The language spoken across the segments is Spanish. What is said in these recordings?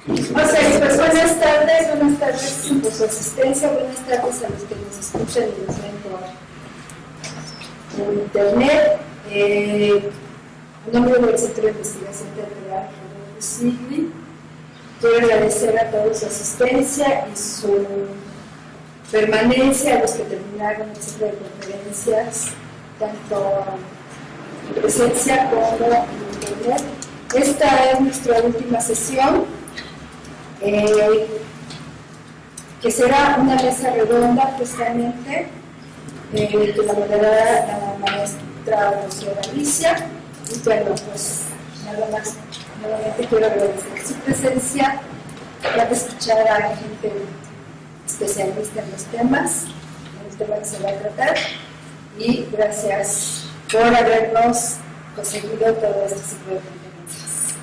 Ok, pues buenas tardes por su asistencia, buenas tardes a los que nos escuchan y nos ven por internet. En nombre del Centro de Investigación Territorial Rodolfo Sigli, quiero agradecer a todos su asistencia y su permanencia, a los que terminaron el ciclo de conferencias, tanto en presencia como en internet. Esta es nuestra última sesión, que será una mesa redonda justamente, que la moderará la maestra Rocío Galicia. Y bueno, pues nada más, nuevamente quiero agradecer su presencia, para escuchar a gente especialista en los temas, en el tema que se va a tratar, y gracias por habernos conseguido todo este ciclo de conferencias.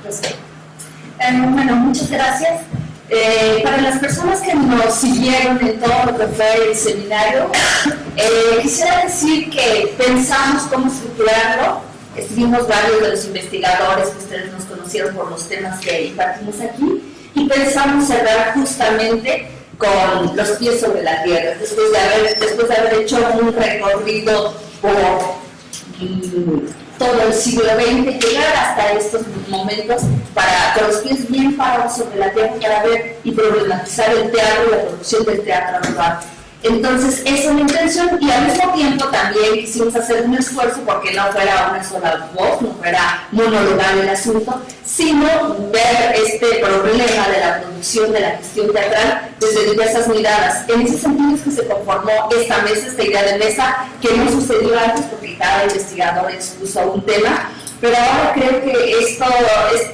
Gracias. Bueno, muchas gracias. Para las personas que nos siguieron en todo lo que fue el seminario, quisiera decir que pensamos cómo estructurarlo. Estuvimos varios de los investigadores que ustedes nos conocieron por los temas que impartimos aquí, y pensamos cerrar justamente con los pies sobre la tierra, después de haber hecho un recorrido por todo el siglo XX, llegar hasta estos momentos con los pies bien parados sobre la tierra para ver y problematizar el teatro y la producción del teatro actual. Entonces, esa es la intención, y al mismo tiempo también quisimos hacer un esfuerzo porque no fuera una sola voz, no fuera monologar el asunto, sino ver este problema de la producción, de la gestión teatral desde diversas miradas. En ese sentido es que se conformó esta mesa, esta idea de mesa, que no sucedió antes porque cada investigador expuso un tema, pero ahora creo que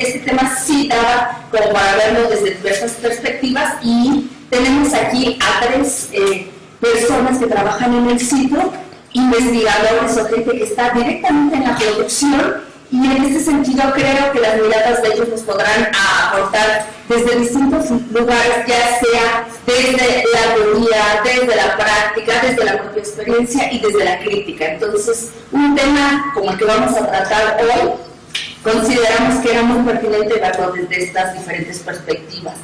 este tema sí daba como para verlo desde diversas perspectivas, y tenemos aquí a tres personas que trabajan en el sitio, investigadores o gente que está directamente en la producción, y en este sentido creo que las miradas de ellos nos podrán aportar desde distintos lugares, ya sea desde la teoría, desde la práctica, desde la propia experiencia y desde la crítica. Entonces, un tema como el que vamos a tratar hoy, consideramos que era muy pertinente verlo desde estas diferentes perspectivas.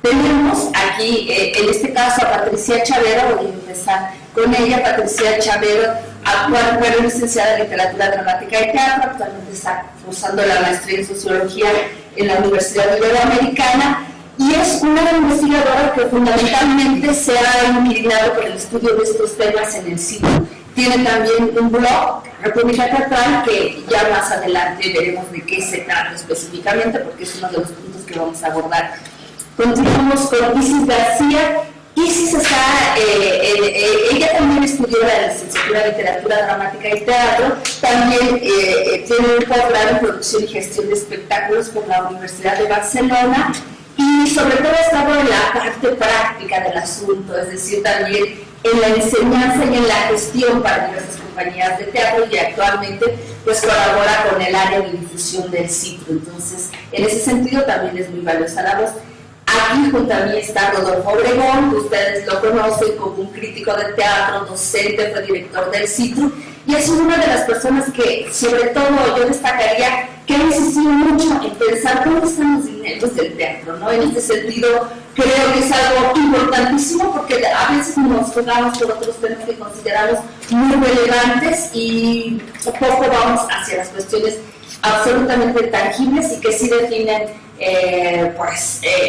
Tenemos aquí, en este caso, a Patricia Chavero. Voy a empezar con ella. Patricia Chavero, actual fue licenciada en Literatura Dramática y Teatro, actualmente está cursando la maestría en Sociología en la Universidad Iberoamericana, y es una investigadora que fundamentalmente se ha inclinado por el estudio de estos temas en el sitio. Tiene también un blog, República Teatral, que ya más adelante veremos de qué se trata específicamente, porque es uno de los puntos que vamos a abordar. Continuamos con Isis García. Isis ella también estudió la licenciatura en Literatura Dramática y Teatro, también tiene un posgrado en Producción y Gestión de Espectáculos por la Universidad de Barcelona, y sobre todo ha estado en la parte práctica del asunto, es decir, también en la enseñanza y en la gestión para diversas compañías de teatro, y actualmente pues colabora con el área de difusión del sitio. Entonces, en ese sentido también es muy valiosa la voz. Aquí junto a mí está Rodolfo Obregón, que ustedes lo conocen como un crítico de teatro, docente, fue director del sitio, y es una de las personas que, sobre todo, yo destacaría que ha insistido mucho en pensar dónde están los dineros del teatro, ¿no? En este sentido, creo que es algo importantísimo, porque a veces nos tocamos por otros temas que consideramos muy relevantes y poco vamos hacia las cuestiones absolutamente tangibles y que sí definen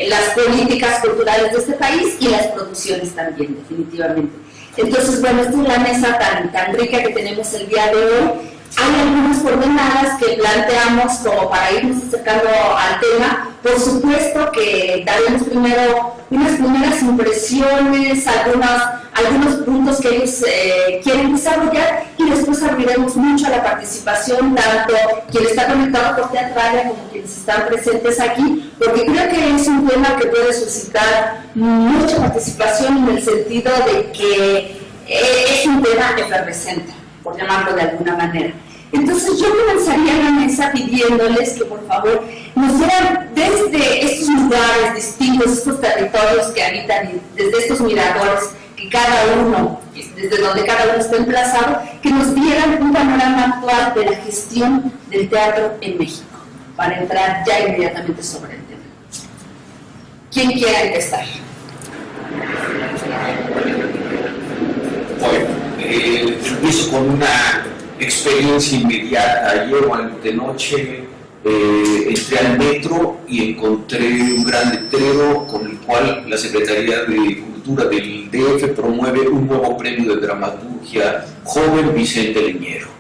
las políticas culturales de este país y las producciones también, definitivamente. Entonces, bueno, esta es la mesa tan rica que tenemos el día de hoy. Hay algunas coordenadas que planteamos como para irnos acercando al tema. Por supuesto que daremos primero unas primeras impresiones, algunos puntos que ellos quieren desarrollar, y después abriremos mucho a la participación, tanto quien está conectado por Teatralia como quienes están presentes aquí, porque creo que es un tema que puede suscitar mucha participación en el sentido de que es un tema efervescente, por llamarlo de alguna manera. Entonces yo comenzaría la mesa pidiéndoles que por favor nos dieran desde estos lugares distintos, estos territorios que habitan, desde estos miradores que cada uno, desde donde cada uno está emplazado, que nos dieran un panorama actual de la gestión del teatro en México. para entrar ya inmediatamente sobre el tema. ¿Quién quiere empezar? Bueno, empiezo con una experiencia inmediata. Ayer o antenoche entré al metro y encontré un gran letrero con el cual la Secretaría de Cultura del DF promueve un nuevo premio de dramaturgia joven Vicente Leñero.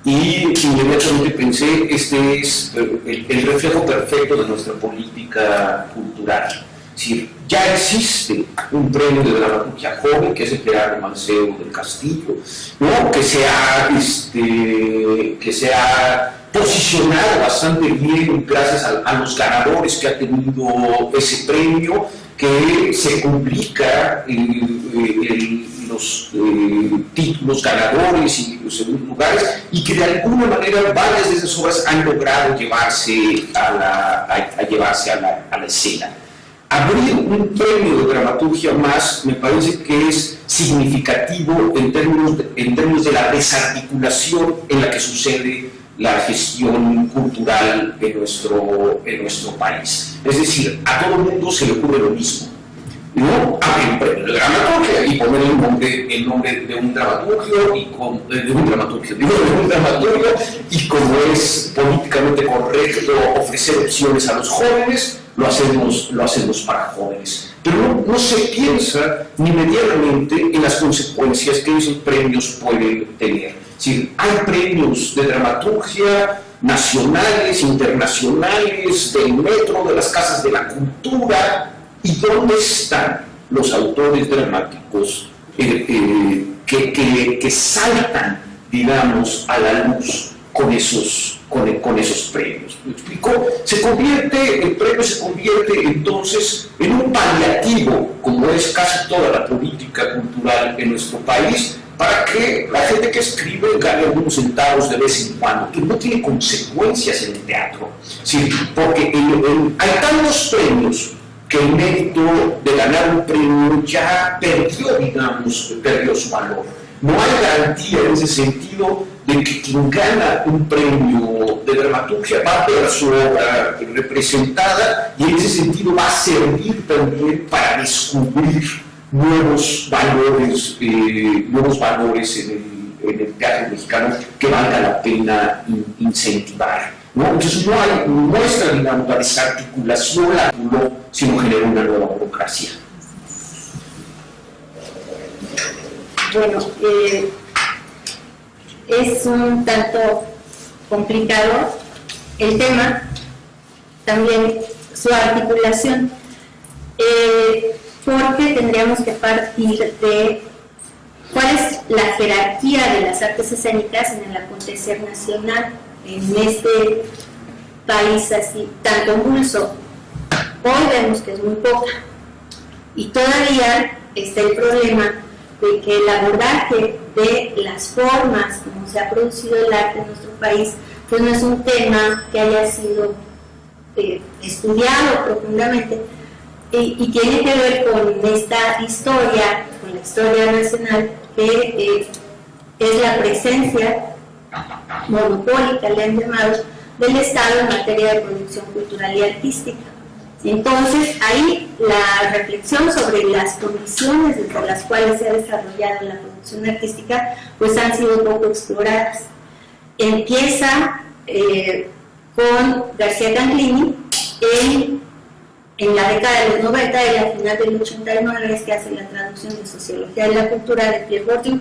Y inmediatamente pensé, este es el reflejo perfecto de nuestra política cultural. Es decir, ya existe un premio de dramaturgia joven, que es el Gerardo Mancebo del Castillo, ¿no? que se ha posicionado bastante bien gracias a los ganadores que ha tenido ese premio, que se publica los títulos ganadores y los segundos lugares, y que de alguna manera varias de esas obras han logrado llevarse a la escena. Abrir un premio de dramaturgia más me parece que es significativo en términos de la desarticulación en la que sucede la gestión cultural en nuestro país. Es decir, a todo el mundo se le ocurre lo mismo, ¿no? Abrir un premio de dramaturgia y poner el nombre de un dramaturgo y como es políticamente correcto ofrecer opciones a los jóvenes, lo hacemos para jóvenes. Pero no se piensa ni medianamente en las consecuencias que esos premios pueden tener. Es decir, hay premios de dramaturgia nacionales, internacionales, del metro, de las casas de la cultura. ¿Y dónde están los autores dramáticos que saltan, digamos, a la luz con esos premios? ¿Me explico? El premio se convierte entonces en un paliativo, como es casi toda la política cultural en nuestro país, para que la gente que escribe gane algunos centavos de vez en cuando, que no tiene consecuencias en el teatro. Sí, porque hay tantos premios que el mérito de ganar un premio ya perdió su valor. No hay garantía en ese sentido de que quien gana un premio de dramaturgia va a ver su obra representada, y en ese sentido va a servir también para descubrir nuevos valores en el teatro mexicano que valga la pena incentivar, ¿no? Entonces no muestra, digamos, la desarticulación, sino genera una nueva burocracia. Bueno, es un tanto complicado el tema, también su articulación, porque tendríamos que partir de cuál es la jerarquía de las artes escénicas en el acontecer nacional en este país así tan convulso. Hoy vemos que es muy poca, y todavía está el problema de que el abordaje de las formas como se ha producido el arte en nuestro país, pues no es un tema que haya sido estudiado profundamente, y tiene que ver con esta historia, con la historia nacional, que es la presencia monopólica, le han llamado, del Estado en materia de producción cultural y artística. Entonces, ahí la reflexión sobre las condiciones desde las cuales se ha desarrollado la producción artística, pues han sido poco exploradas. Empieza con García Canclini en la década de los 90 y al final del 89 es que hace la traducción de Sociología de la Cultura de Pierre Bourdieu,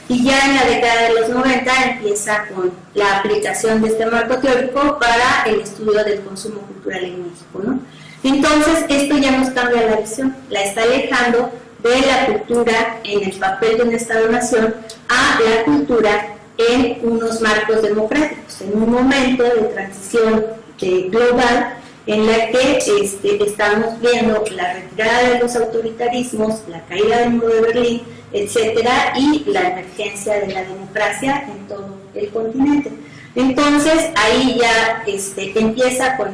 y ya en la década de los 90 empieza con la aplicación de este marco teórico para el estudio del consumo cultural en México, ¿no? Entonces, esto ya nos cambia la visión, la está alejando de la cultura en el papel de un Estado-nación a la cultura en unos marcos democráticos, en un momento de transición global en la que estamos viendo la retirada de los autoritarismos, la caída del muro de Berlín, etcétera, y la emergencia de la democracia en todo el continente. Entonces, ahí ya empieza con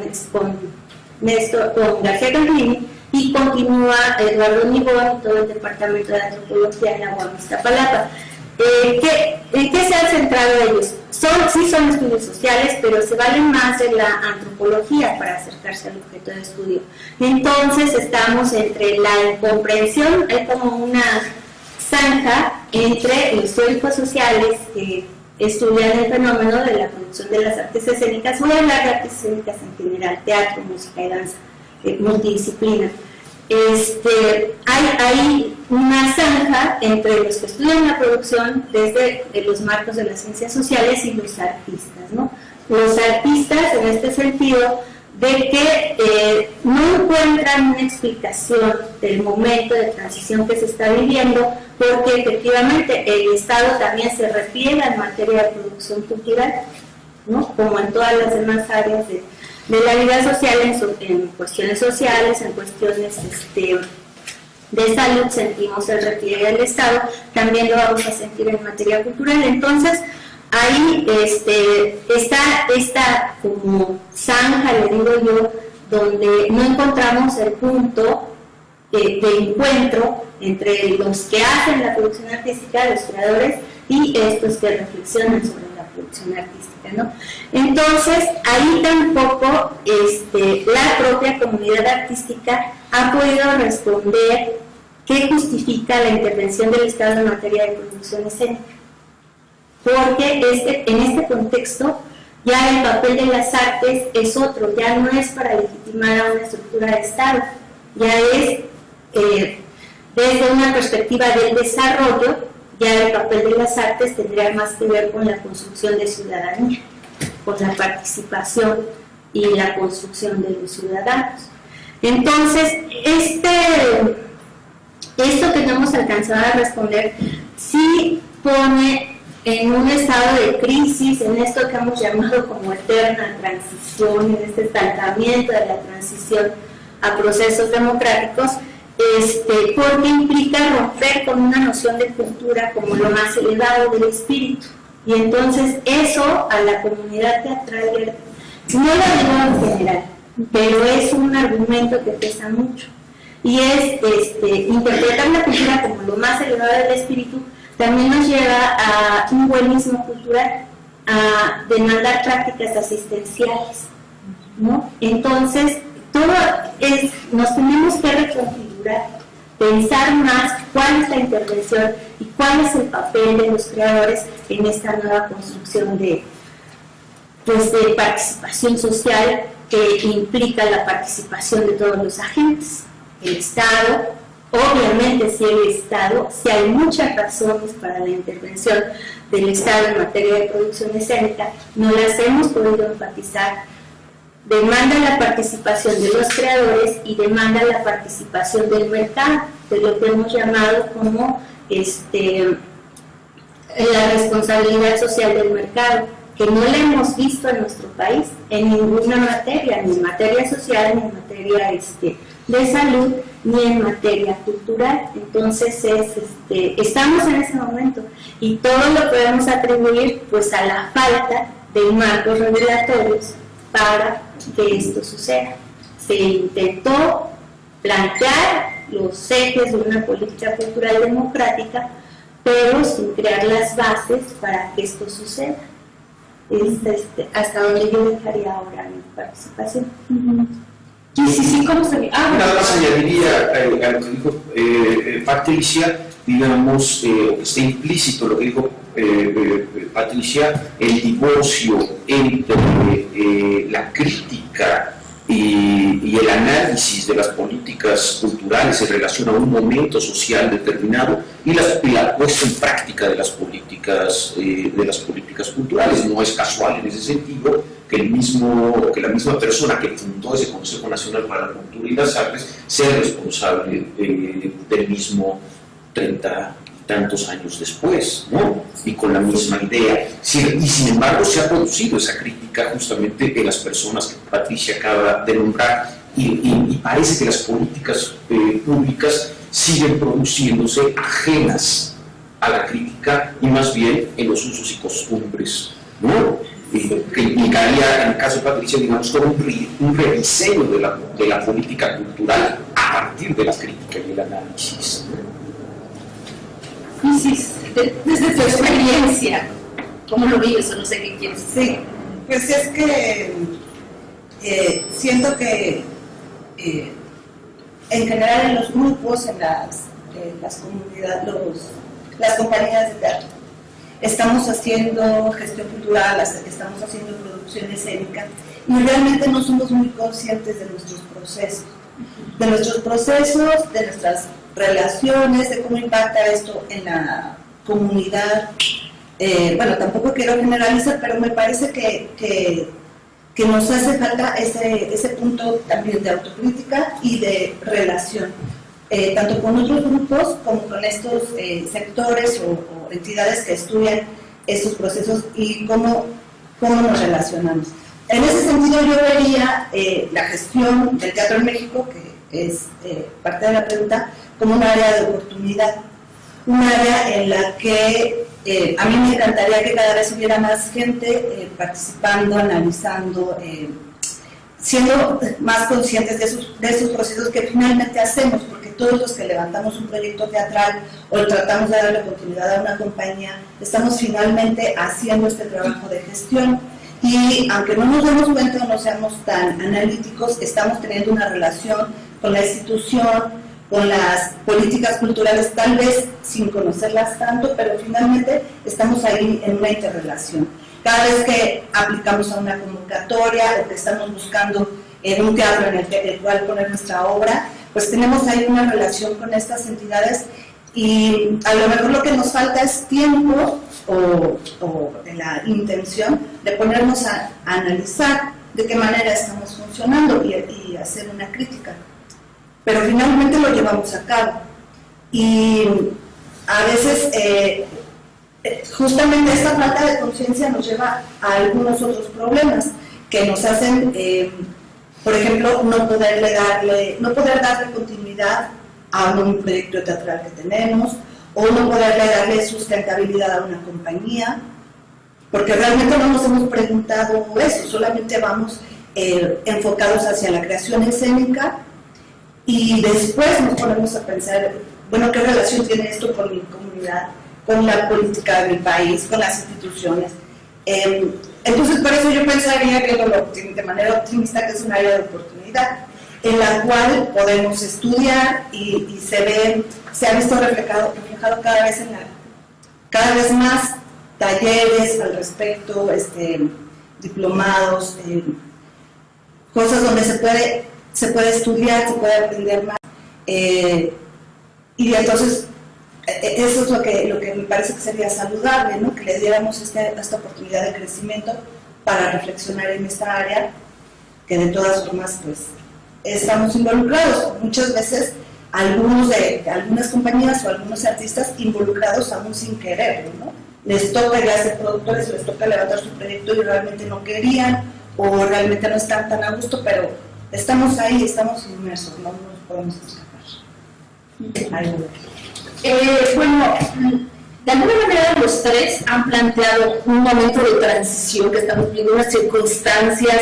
García Canclini y continúa Eduardo Nibón y todo el departamento de antropología en la UAM Iztapalapa. ¿En qué se han centrado ellos? Sí son estudios sociales, pero se valen más de la antropología para acercarse al objeto de estudio. Entonces estamos entre la incomprensión, hay como una zanja entre los teóricos sociales que estudian el fenómeno de la producción de las artes escénicas. Voy a hablar de artes escénicas en general, teatro, música y danza, multidisciplina. Hay una zanja entre los que estudian la producción desde los marcos de las ciencias sociales y los artistas, ¿no? Los artistas, en este sentido, de que no encuentran una explicación del momento de transición que se está viviendo, porque efectivamente el Estado también se repliega en materia de producción cultural, ¿no? Como en todas las demás áreas de la vida social, en cuestiones sociales, en cuestiones de salud, sentimos el repliegue del Estado, también lo vamos a sentir en materia cultural. Entonces, ahí está esta como zanja, le digo yo, donde no encontramos el punto de encuentro entre los que hacen la producción artística, los creadores, y estos que reflexionan sobre la producción artística, ¿no? Entonces, ahí tampoco la propia comunidad artística ha podido responder qué justifica la intervención del Estado en materia de producción escénica. Porque en este contexto ya el papel de las artes es otro, ya no es para legitimar a una estructura de Estado, ya es desde una perspectiva del desarrollo, ya el papel de las artes tendría más que ver con la construcción de ciudadanía, con la participación y la construcción de los ciudadanos. Entonces, esto que no hemos alcanzado a responder sí pone en un estado de crisis, en esto que hemos llamado como eterna transición, en este estancamiento de la transición a procesos democráticos, porque implica romper con una noción de cultura como lo más elevado del espíritu. Y entonces eso a la comunidad teatral, no lo digo en general, pero es un argumento que pesa mucho. Y es interpretar la cultura como lo más elevado del espíritu también nos lleva a un buenismo cultural, a demandar prácticas asistenciales, ¿no? Entonces, nos tenemos que reconfigurar, pensar más cuál es la intervención y cuál es el papel de los creadores en esta nueva construcción de participación social que implica la participación de todos los agentes. El Estado, obviamente si hay muchas razones para la intervención del Estado en materia de producción escénica, no las hemos podido enfatizar. Demanda la participación de los creadores y demanda la participación del mercado, de lo que hemos llamado como la responsabilidad social del mercado, que no la hemos visto en nuestro país en ninguna materia, ni en materia social, ni en materia de salud, ni en materia cultural. Entonces estamos en ese momento y todo lo podemos atribuir pues a la falta de marcos regulatorios para que esto suceda. Se intentó plantear los ejes de una política cultural democrática, pero sin crear las bases para que esto suceda. Hasta donde yo dejaría ahora mi participación. Sí, ¿cómo se ve? Nada más añadiría a lo que dijo Patricia, digamos, que está implícito lo que dijo Patricia, el divorcio entre la crítica y el análisis de las políticas culturales en relación a un momento social determinado y la puesta en práctica de las políticas culturales. No es casual en ese sentido que la misma persona que fundó ese Consejo Nacional para la Cultura y las Artes sea responsable del mismo 30 y tantos años después, ¿no? Y con la misma idea. Y sin embargo se ha producido esa crítica justamente en las personas que Patricia acaba de nombrar y parece que las políticas públicas siguen produciéndose ajenas a la crítica y más bien en los usos y costumbres, ¿no? Que implicaría, en el caso de Patricia, digamos, todo un rediseño de la política cultural a partir de la crítica y el análisis. Isis, desde tu experiencia, ¿cómo lo vives o no sé qué quieres decir? Sí, pues es que siento que en general en los grupos, en las comunidades, las compañías de teatro, estamos haciendo gestión cultural, estamos haciendo producción escénica y realmente no somos muy conscientes de nuestros procesos, de nuestras relaciones, de cómo impacta esto en la comunidad. Bueno, tampoco quiero generalizar, pero me parece que nos hace falta ese punto también de autocrítica y de relación, tanto con otros grupos como con estos sectores o entidades que estudian estos procesos y cómo nos relacionamos. En ese sentido yo vería la gestión del teatro en México, que es parte de la pregunta, como un área de oportunidad, un área en la que a mí me encantaría que cada vez hubiera más gente participando, analizando, siendo más conscientes de esos procesos que finalmente hacemos, porque todos los que levantamos un proyecto teatral o tratamos de darle continuidad a una compañía, estamos finalmente haciendo este trabajo de gestión. Y aunque no nos demos cuenta o no seamos tan analíticos, estamos teniendo una relación con la institución, con las políticas culturales, tal vez sin conocerlas tanto, pero finalmente estamos ahí en una interrelación. Cada vez que aplicamos a una convocatoria o que estamos buscando en un teatro en el cual poner nuestra obra, pues tenemos ahí una relación con estas entidades y a lo mejor lo que nos falta es tiempo o la intención de ponernos a analizar de qué manera estamos funcionando y hacer una crítica. Pero finalmente lo llevamos a cabo. Y a veces justamente esta falta de conciencia nos lleva a algunos otros problemas que nos hacen, por ejemplo, no poder darle continuidad a un proyecto teatral que tenemos, o no poderle darle sustentabilidad a una compañía, porque realmente no nos hemos preguntado eso, solamente vamos enfocados hacia la creación escénica y después nos ponemos a pensar, bueno, ¿qué relación tiene esto con mi comunidad, con la política de mi país, con las instituciones? Entonces, por eso yo pensaría, viéndolo de manera optimista, que es un área de oportunidad en la cual podemos estudiar y se ha visto reflejado cada vez más talleres al respecto, diplomados, cosas donde se puede estudiar, se puede aprender más. Y entonces, eso es lo que me parece que sería saludable, ¿no? Que le diéramos esta oportunidad de crecimiento para reflexionar en esta área, que de todas formas, pues, estamos involucrados. Muchas veces, algunas compañías o algunos artistas involucrados aún sin querer, ¿no? Les toca ya ser productores, les toca levantar su proyecto y realmente no querían, o realmente no están tan a gusto, pero estamos ahí, estamos inmersos, no nos podemos escapar. Bueno, de alguna manera los tres han planteado un momento de transición que estamos viviendo, unas circunstancias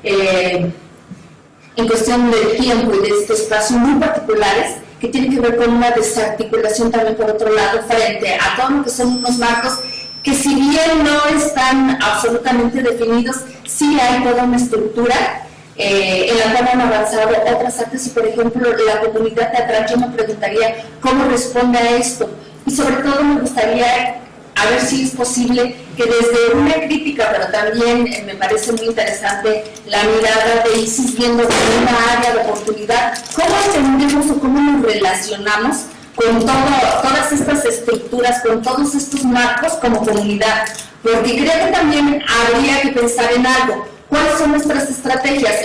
en cuestión del tiempo y de este espacio muy particulares que tienen que ver con una desarticulación también por otro lado frente a todo lo que son unos marcos que si bien no están absolutamente definidos, sí hay toda una estructura en la cual han avanzado otras artes y, por ejemplo, la comunidad teatral. Yo me preguntaría cómo responde a esto y sobre todo me gustaría a ver si es posible que desde una crítica, pero también me parece muy interesante la mirada de Isis viendo como una área de oportunidad, cómo entendemos o cómo nos relacionamos con todas estas estructuras, con todos estos marcos como comunidad, porque creo que también habría que pensar en algo. ¿Cuáles son nuestras estrategias?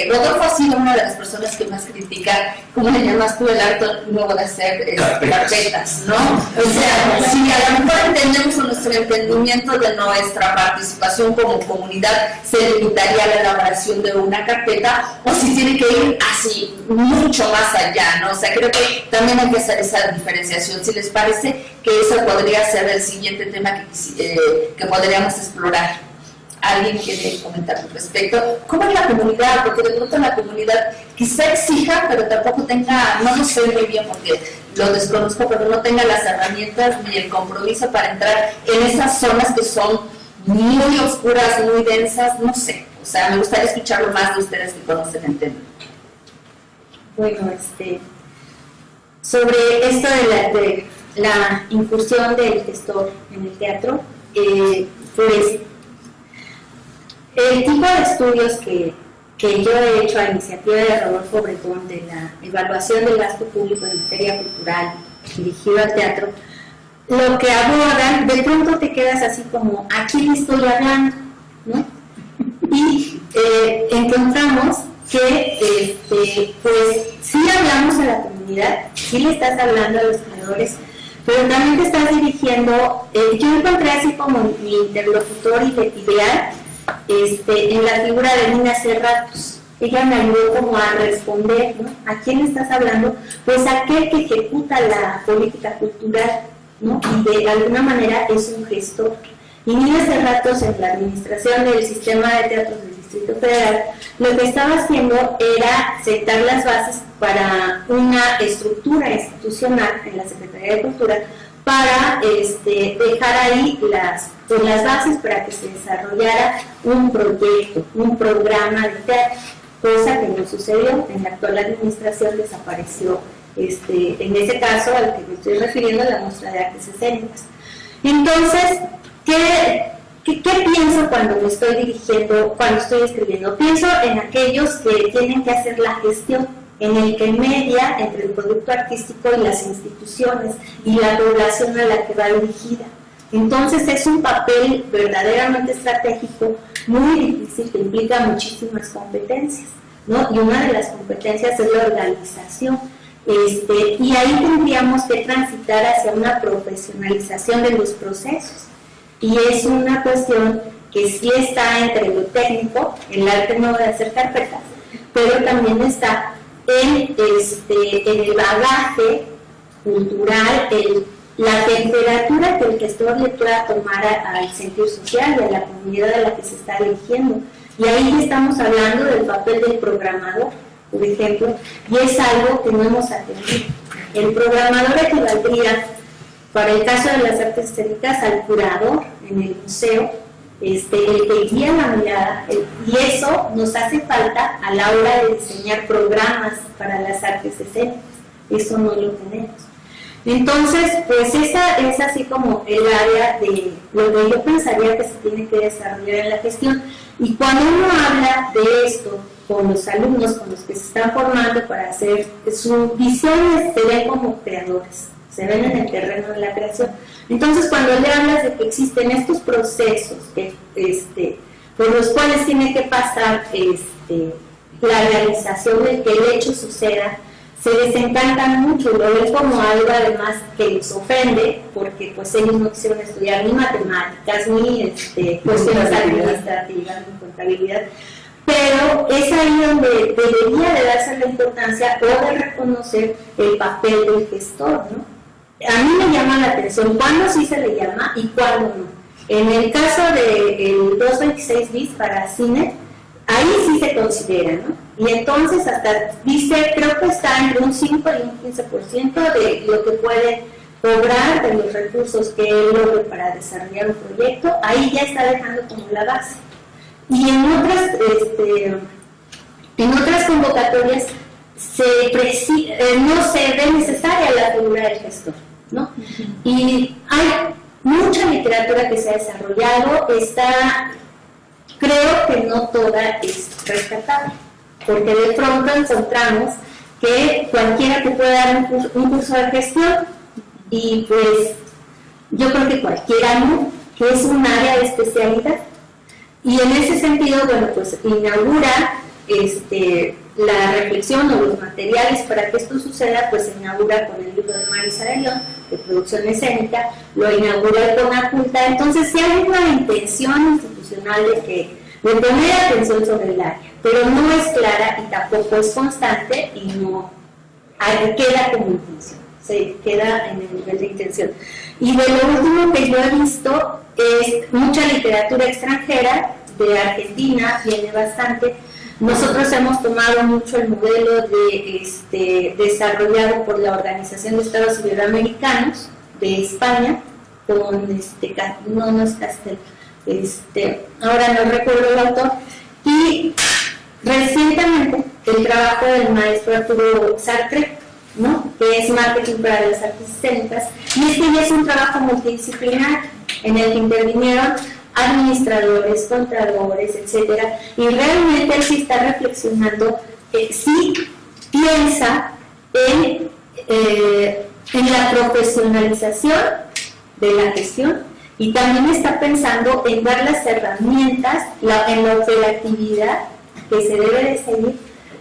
Rodolfo ha sido una de las personas que más critica, ¿cómo le llamas tú el arte nuevo de hacer carpetas, ¿no? O sea, si a lo mejor entendemos nuestro entendimiento de nuestra participación como comunidad, se limitaría a la elaboración de una carpeta, o si tiene que ir así, mucho más allá, ¿no? O sea, creo que también hay que hacer esa diferenciación. Si les parece que eso podría ser el siguiente tema que podríamos explorar. ¿Alguien quiere comentar al respecto? ¿Cómo es la comunidad? Porque de pronto la comunidad quizá exija, pero tampoco tenga, no lo sé muy bien, porque lo desconozco, pero no tenga las herramientas ni el compromiso para entrar en esas zonas que son muy oscuras, muy densas, no sé. O sea, me gustaría escucharlo más de ustedes que conocen el tema. Bueno, sobre esto de la incursión del gestor en el teatro, pues el tipo de estudios que yo he hecho a iniciativa de Rodolfo Bretón de la evaluación del gasto público en materia cultural dirigido al teatro, lo que abordan, de pronto te quedas así como, ¿a quién estoy hablando? ¿No? Y encontramos que pues sí hablamos a la comunidad, sí le estás hablando a los creadores, pero también te estás dirigiendo, yo encontré así como mi interlocutor ideal en la figura de Nina Cerratos. Ella me ayudó como a responder, ¿no? ¿A quién estás hablando? Pues aquel que ejecuta la política cultural, ¿no? Y de alguna manera es un gestor. Y Nina Cerratos, en la administración del sistema de teatros del Distrito Federal, lo que estaba haciendo era sentar las bases para una estructura institucional en la Secretaría de Cultura para dejar ahí las bases para que se desarrollara un proyecto, un programa de teatro, cosa que no sucedió. En la actual administración desapareció, en ese caso al que me estoy refiriendo, la muestra de artes escénicas. Entonces, ¿qué pienso cuando me estoy dirigiendo, cuando estoy escribiendo? Pienso en aquellos que tienen que hacer la gestión, en el que media entre el producto artístico y las instituciones y la población a la que va dirigida. Entonces es un papel verdaderamente estratégico, muy difícil, que implica muchísimas competencias, ¿no? Y una de las competencias es la organización. Y ahí tendríamos que transitar hacia una profesionalización de los procesos. Y es una cuestión que sí está entre lo técnico, el arte nuevo de hacer carpetas, pero también está en el bagaje cultural, la temperatura que el gestor le pueda tomar al sentir social y a la comunidad a la que se está dirigiendo. Y ahí estamos hablando del papel del programador, por ejemplo, y es algo que no hemos atendido. El programador equivaldría, para el caso de las artes escénicas, al curador en el museo, el que guía la mirada, y eso nos hace falta a la hora de diseñar programas para las artes escénicas. Eso no lo tenemos. Entonces, pues esa es así como el área de lo que yo pensaría que se tiene que desarrollar en la gestión. Y cuando uno habla de esto con los alumnos, con los que se están formando para hacer, su visión se ven como creadores, se ven en el terreno de la creación. Entonces, cuando le hablas de que existen estos procesos por los cuales tiene que pasar la realización de que el hecho suceda, se desencantan mucho, lo ven como algo además que les ofende, porque pues ellos no quisieron estudiar ni matemáticas, ni cuestiones administrativas, ni contabilidad, pero es ahí donde debería de darse la importancia o de reconocer el papel del gestor, ¿no? A mí me llama la atención cuándo sí se le llama y cuándo no. En el caso del 226 bis para cine, ahí sí se considera, ¿no? Y entonces hasta dice, creo que está entre un 5 y un 15% de lo que puede cobrar de los recursos que él logre para desarrollar un proyecto, ahí ya está dejando como la base. Y en otras convocatorias no se ve necesaria la figura del gestor, ¿no? Y hay mucha literatura que se ha desarrollado, creo que no toda es rescatable, porque de pronto encontramos que cualquiera te puede dar un curso de gestión, y pues yo creo que cualquiera no, que es un área de especialidad. Y en ese sentido, bueno, pues inaugura la reflexión o los materiales para que esto suceda, pues se inaugura con el libro de Marisa de León, de producción escénica, lo inaugura el CONACULTA. Entonces sí hay una intención institucional de poner atención sobre el área, pero no es clara y tampoco es constante y no queda como intención, se queda en el nivel de intención. Y de lo último que yo he visto es mucha literatura extranjera, de Argentina viene bastante, Nosotros hemos tomado mucho el modelo desarrollado por la Organización de Estados Iberoamericanos de España, con no es Castel, ahora no recuerdo el autor, y recientemente el trabajo del maestro Arturo Sartre, ¿no?, que es marketing para las artes escénicas, y ya es un trabajo multidisciplinar en el que intervinieron administradores, contadores, etcétera, y realmente él sí está reflexionando, sí piensa en la profesionalización de la gestión, y también está pensando en dar las herramientas, en la operatividad que se debe de seguir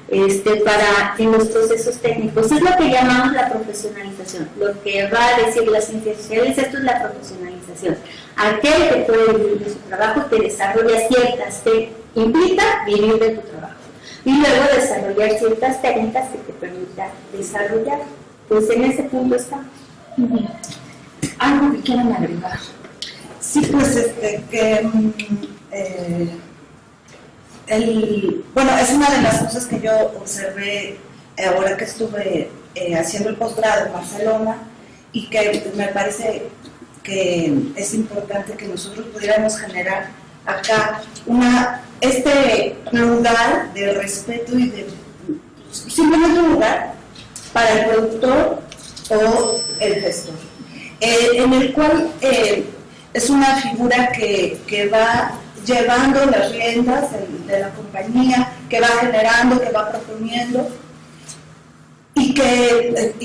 en los procesos técnicos. Es lo que llamamos la profesionalización. Lo que va a decir las ciencias sociales, esto es la profesionalización. Aquel que puede vivir de su trabajo y que desarrolla ciertas técnicas, implica vivir de tu trabajo. Y luego desarrollar ciertas técnicas que te permitan desarrollar. Pues en ese punto estamos. ¿Algo que quieran agregar? Sí, pues bueno, es una de las cosas que yo observé ahora que estuve haciendo el posgrado en Barcelona, y que me parece que es importante que nosotros pudiéramos generar acá este lugar de respeto y de simplemente un lugar para el productor o el gestor, en el cual es una figura que va llevando las riendas de la compañía, que va generando, que va proponiendo, y que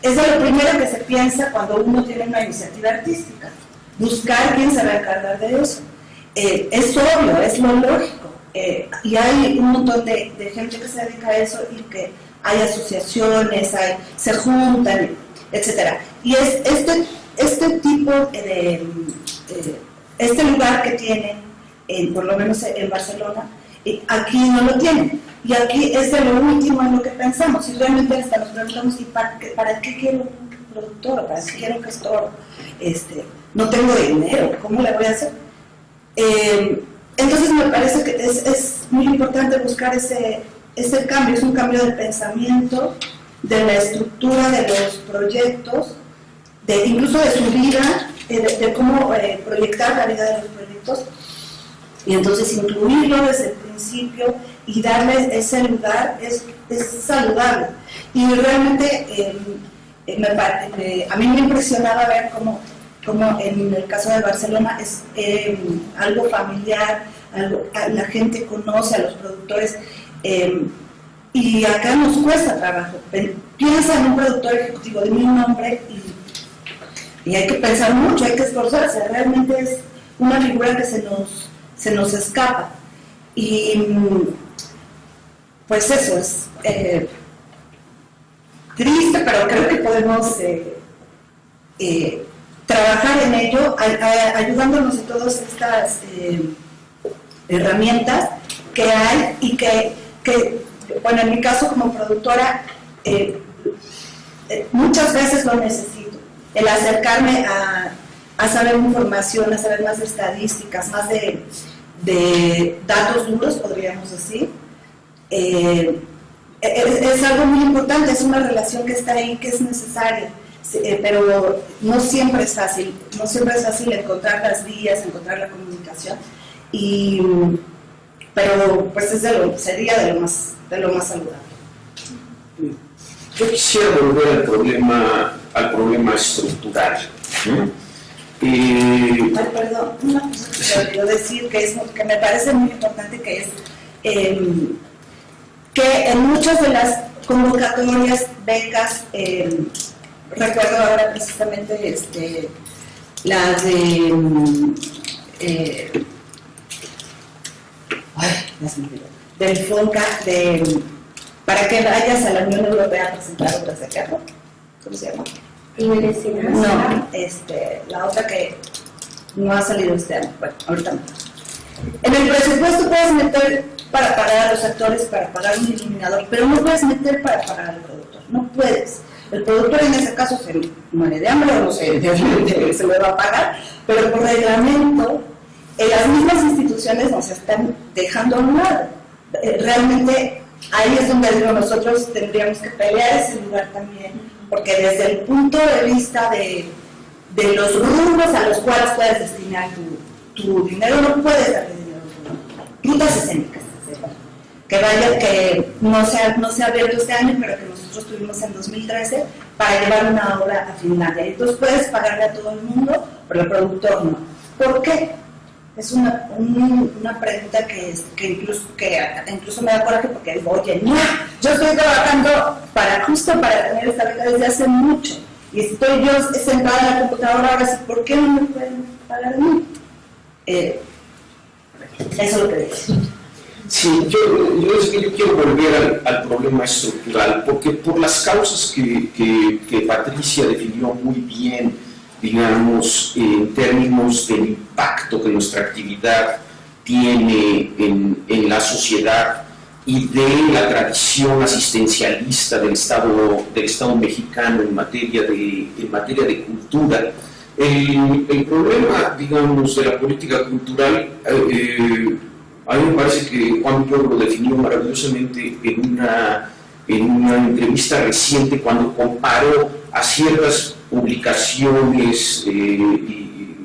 es de lo primero que se piensa cuando uno tiene una iniciativa artística, buscar quién se va a encargar de eso. Es obvio, es lo lógico, y hay un montón de gente que se dedica a eso, y que hay asociaciones, se juntan, etc. Y es este tipo este lugar que tienen, por lo menos en Barcelona, aquí no lo tienen, y aquí es de lo último en lo que pensamos, y realmente hasta nos preguntamos, ¿y para qué quiero un productor? ¿Para qué quiero un gestor? No tengo dinero, ¿cómo le voy a hacer? Entonces me parece que es muy importante buscar ese cambio, es un cambio de pensamiento, de la estructura de los proyectos, incluso de su vida, de cómo proyectar la vida de los proyectos, y entonces incluirlo desde el principio y darle ese lugar es saludable. Y realmente a mí me impresionaba ver cómo en el caso de Barcelona es algo familiar, la gente conoce a los productores, y acá nos cuesta trabajo. Piensa en un productor ejecutivo, dime un nombre, y hay que pensar mucho, hay que esforzarse. Realmente es una figura que se nos escapa. Y pues eso es triste, pero creo que podemos trabajar en ello, ayudándonos en todas estas herramientas que hay, y que bueno, en mi caso como productora, muchas veces lo necesito. El acercarme a saber información, a saber más de estadísticas, más de datos duros, podríamos decir, es algo muy importante, es una relación que está ahí, que es necesaria, pero no siempre es fácil, encontrar las vías, encontrar la comunicación, pero pues sería de lo más saludable. Yo quisiera volver al problema estructural. Perdón, una cosa que te olvidó decir, que me parece muy importante, que es que en muchas de las convocatorias, becas, recuerdo ahora precisamente las del FONCA, para que vayas a la Unión Europea a presentar obras de teatro. ¿Cómo se llama? No, la otra que no ha salido este año. Bueno, ahorita no. En el presupuesto puedes meter para pagar a los actores, para pagar un iluminador, pero no puedes meter para pagar al productor. No puedes. El productor en ese caso se muere de hambre, o no sé, se le va a pagar, pero por reglamento, las mismas instituciones nos están dejando a un lado. realmente ahí es donde digo, nosotros tendríamos que pelear ese lugar también, porque desde el punto de vista de los rubros a los cuales puedes destinar tu dinero, no puedes darle dinero a rutas escénicas, que vaya, que no se ha abierto este año, pero que nosotros tuvimos en 2013 para llevar una obra a Finlandia. Y entonces puedes pagarle a todo el mundo, pero el productor no. ¿Por qué? Es una pregunta que incluso me da coraje, porque digo, oye, no, yo estoy trabajando justo para tener esta beca desde hace mucho, y estoy yo sentada en la computadora ahora, ¿sí? ¿Por qué no me pueden pagar a mí? Eso es lo que digo. Sí, yo quiero volver al problema estructural, porque por las causas que Patricia definió muy bien, digamos, en términos del impacto que nuestra actividad tiene en la sociedad y de la tradición asistencialista del Estado mexicano en materia de cultura. El problema, digamos, de la política cultural, a mí me parece que Juan Pueblo lo definió maravillosamente en una entrevista reciente cuando comparó a ciertas publicaciones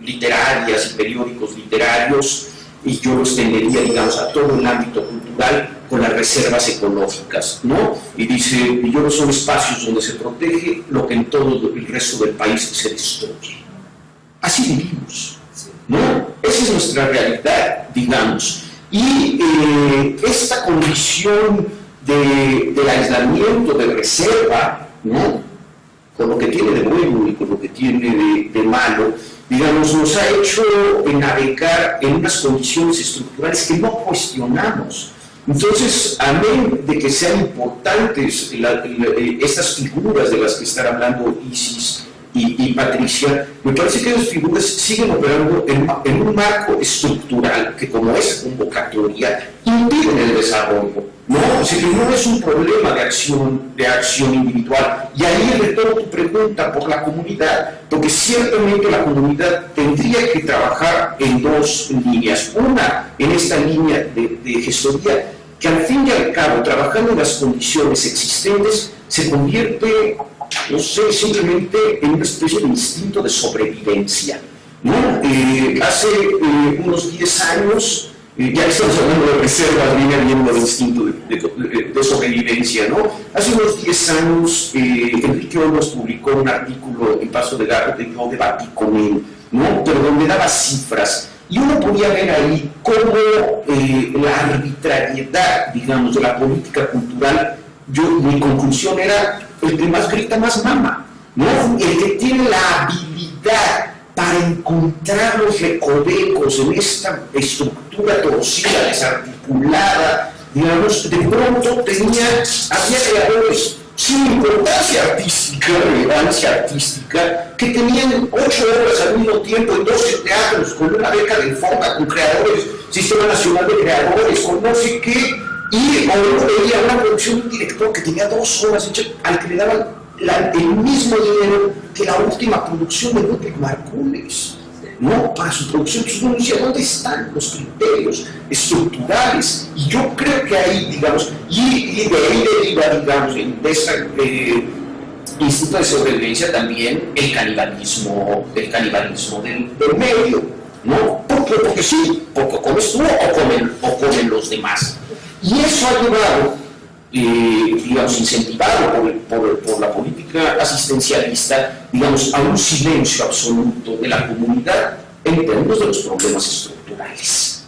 literarias y periódicos literarios, y yo lo extendería, digamos, a todo el ámbito cultural con las reservas ecológicas, ¿no? Y dice, no son espacios donde se protege lo que en todo el resto del país se destruye. Así vivimos, ¿no? Esa es nuestra realidad, digamos. Y esta condición del aislamiento, de reserva, ¿no?, con lo que tiene de bueno y con lo que tiene de malo, digamos, nos ha hecho navegar en unas condiciones estructurales que no cuestionamos. Entonces, amén de que sean importantes estas figuras de las que están hablando Isis y Patricia, me parece que esas figuras siguen operando en un marco estructural que, como esa convocatoria, impiden el desarrollo, ¿no? O sea, que no es un problema de acción individual. Y ahí retomo tu pregunta por la comunidad, porque ciertamente la comunidad tendría que trabajar en dos líneas. Una, en esta línea de gestoría, que al fin y al cabo, trabajando en las condiciones existentes, se convierte, no sé, simplemente en una especie de instinto de sobrevivencia, ¿no? Hace unos 10 años, ya estamos hablando de reservas, viene habiendo el instinto de sobrevivencia, ¿no? Hace unos 10 años, Enrique Olmos publicó un artículo en Paso de Garra que yo debatí con él, ¿no?, pero donde daba cifras, y uno podía ver ahí cómo la arbitrariedad, digamos, de la política cultural, mi conclusión era: el que más grita, más mama, ¿no? El que tiene la habilidad para encontrar los recovecos en esta estructura torcida, desarticulada, digamos, de pronto había creadores sin importancia artística, relevancia artística, que tenían 8 obras al mismo tiempo en 12 teatros, con una beca del FONCA, con creadores, Sistema Nacional de Creadores, con no sé qué, y uno veía una producción de un director que tenía 2 obras hechas al que le daban el mismo dinero que la última producción de Ludwig Margulis, ¿no?, para su producción. Entonces uno decía, ¿dónde están los criterios estructurales? Y yo creo que ahí, digamos, y de ahí deriva, digamos, de este instinto de sobrevivencia también el canibalismo del medio, ¿no? Porque sí, porque comes tú o comen los demás. Y eso ha llevado, digamos, incentivado por la política asistencialista, digamos, a un silencio absoluto de la comunidad en términos de los problemas estructurales.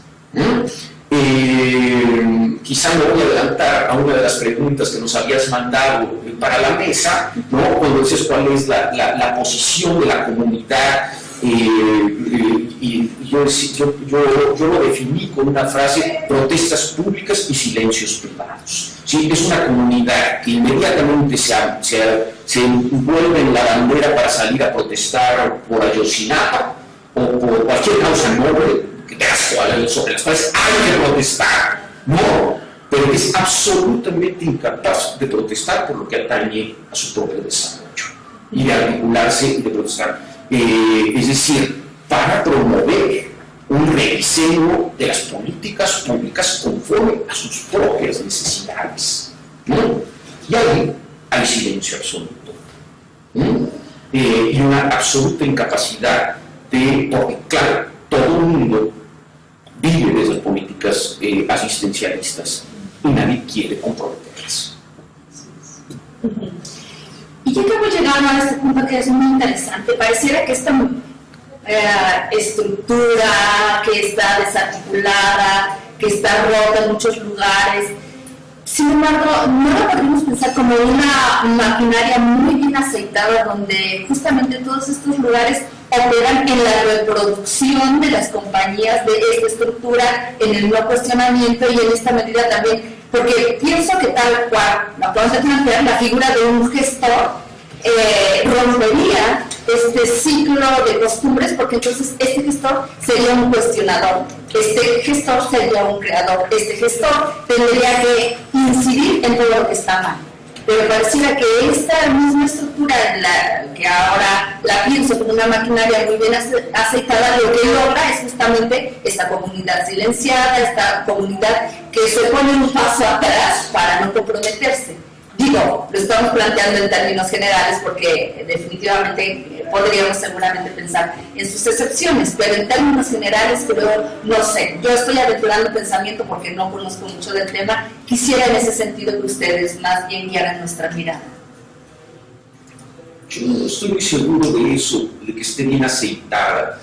Quizá me voy a adelantar a una de las preguntas que nos habías mandado para la mesa, ¿no?, cuando dices cuál es la posición de la comunidad. Y yo lo definí con una frase: protestas públicas y silencios privados. ¿Sí? Es una comunidad que inmediatamente se envuelve en la bandera para salir a protestar por Ayotzinapa o por cualquier causa noble que tenga sobre las cuales hay que protestar, no, pero es absolutamente incapaz de protestar por lo que atañe a su propio desarrollo y de articularse y de protestar. Es decir, para promover un rediseño de las políticas públicas conforme a sus propias necesidades, ¿no? Y ahí hay silencio absoluto, ¿no? Y una absoluta incapacidad porque claro, todo el mundo vive de esas políticas asistencialistas y nadie quiere comprometerlas. Y ya que hemos llegado a este punto que es muy interesante, pareciera que esta estructura que está desarticulada, que está rota en muchos lugares, sin embargo, no la podríamos pensar como una maquinaria muy bien aceitada donde justamente todos estos lugares operan en la reproducción de las compañías de esta estructura, en el no cuestionamiento y en esta medida también, porque pienso que tal cual la podemos plantear, la figura de un gestor rompería este ciclo de costumbres, porque entonces este gestor sería un cuestionador, este gestor sería un creador, este gestor tendría que incidir en todo lo que está mal. Pero pareciera que esta misma estructura, que ahora la pienso como una maquinaria muy bien aceitada, lo que logra es justamente esta comunidad silenciada, esta comunidad que se pone un paso atrás para no comprometerse. Digo, lo estamos planteando en términos generales porque definitivamente podríamos seguramente pensar en sus excepciones, pero en términos generales creo, no sé, yo estoy aventurando pensamiento porque no conozco mucho del tema, quisiera en ese sentido que ustedes más bien guiaran nuestra mirada. Yo no estoy muy seguro de eso, de que esté bien aceitada.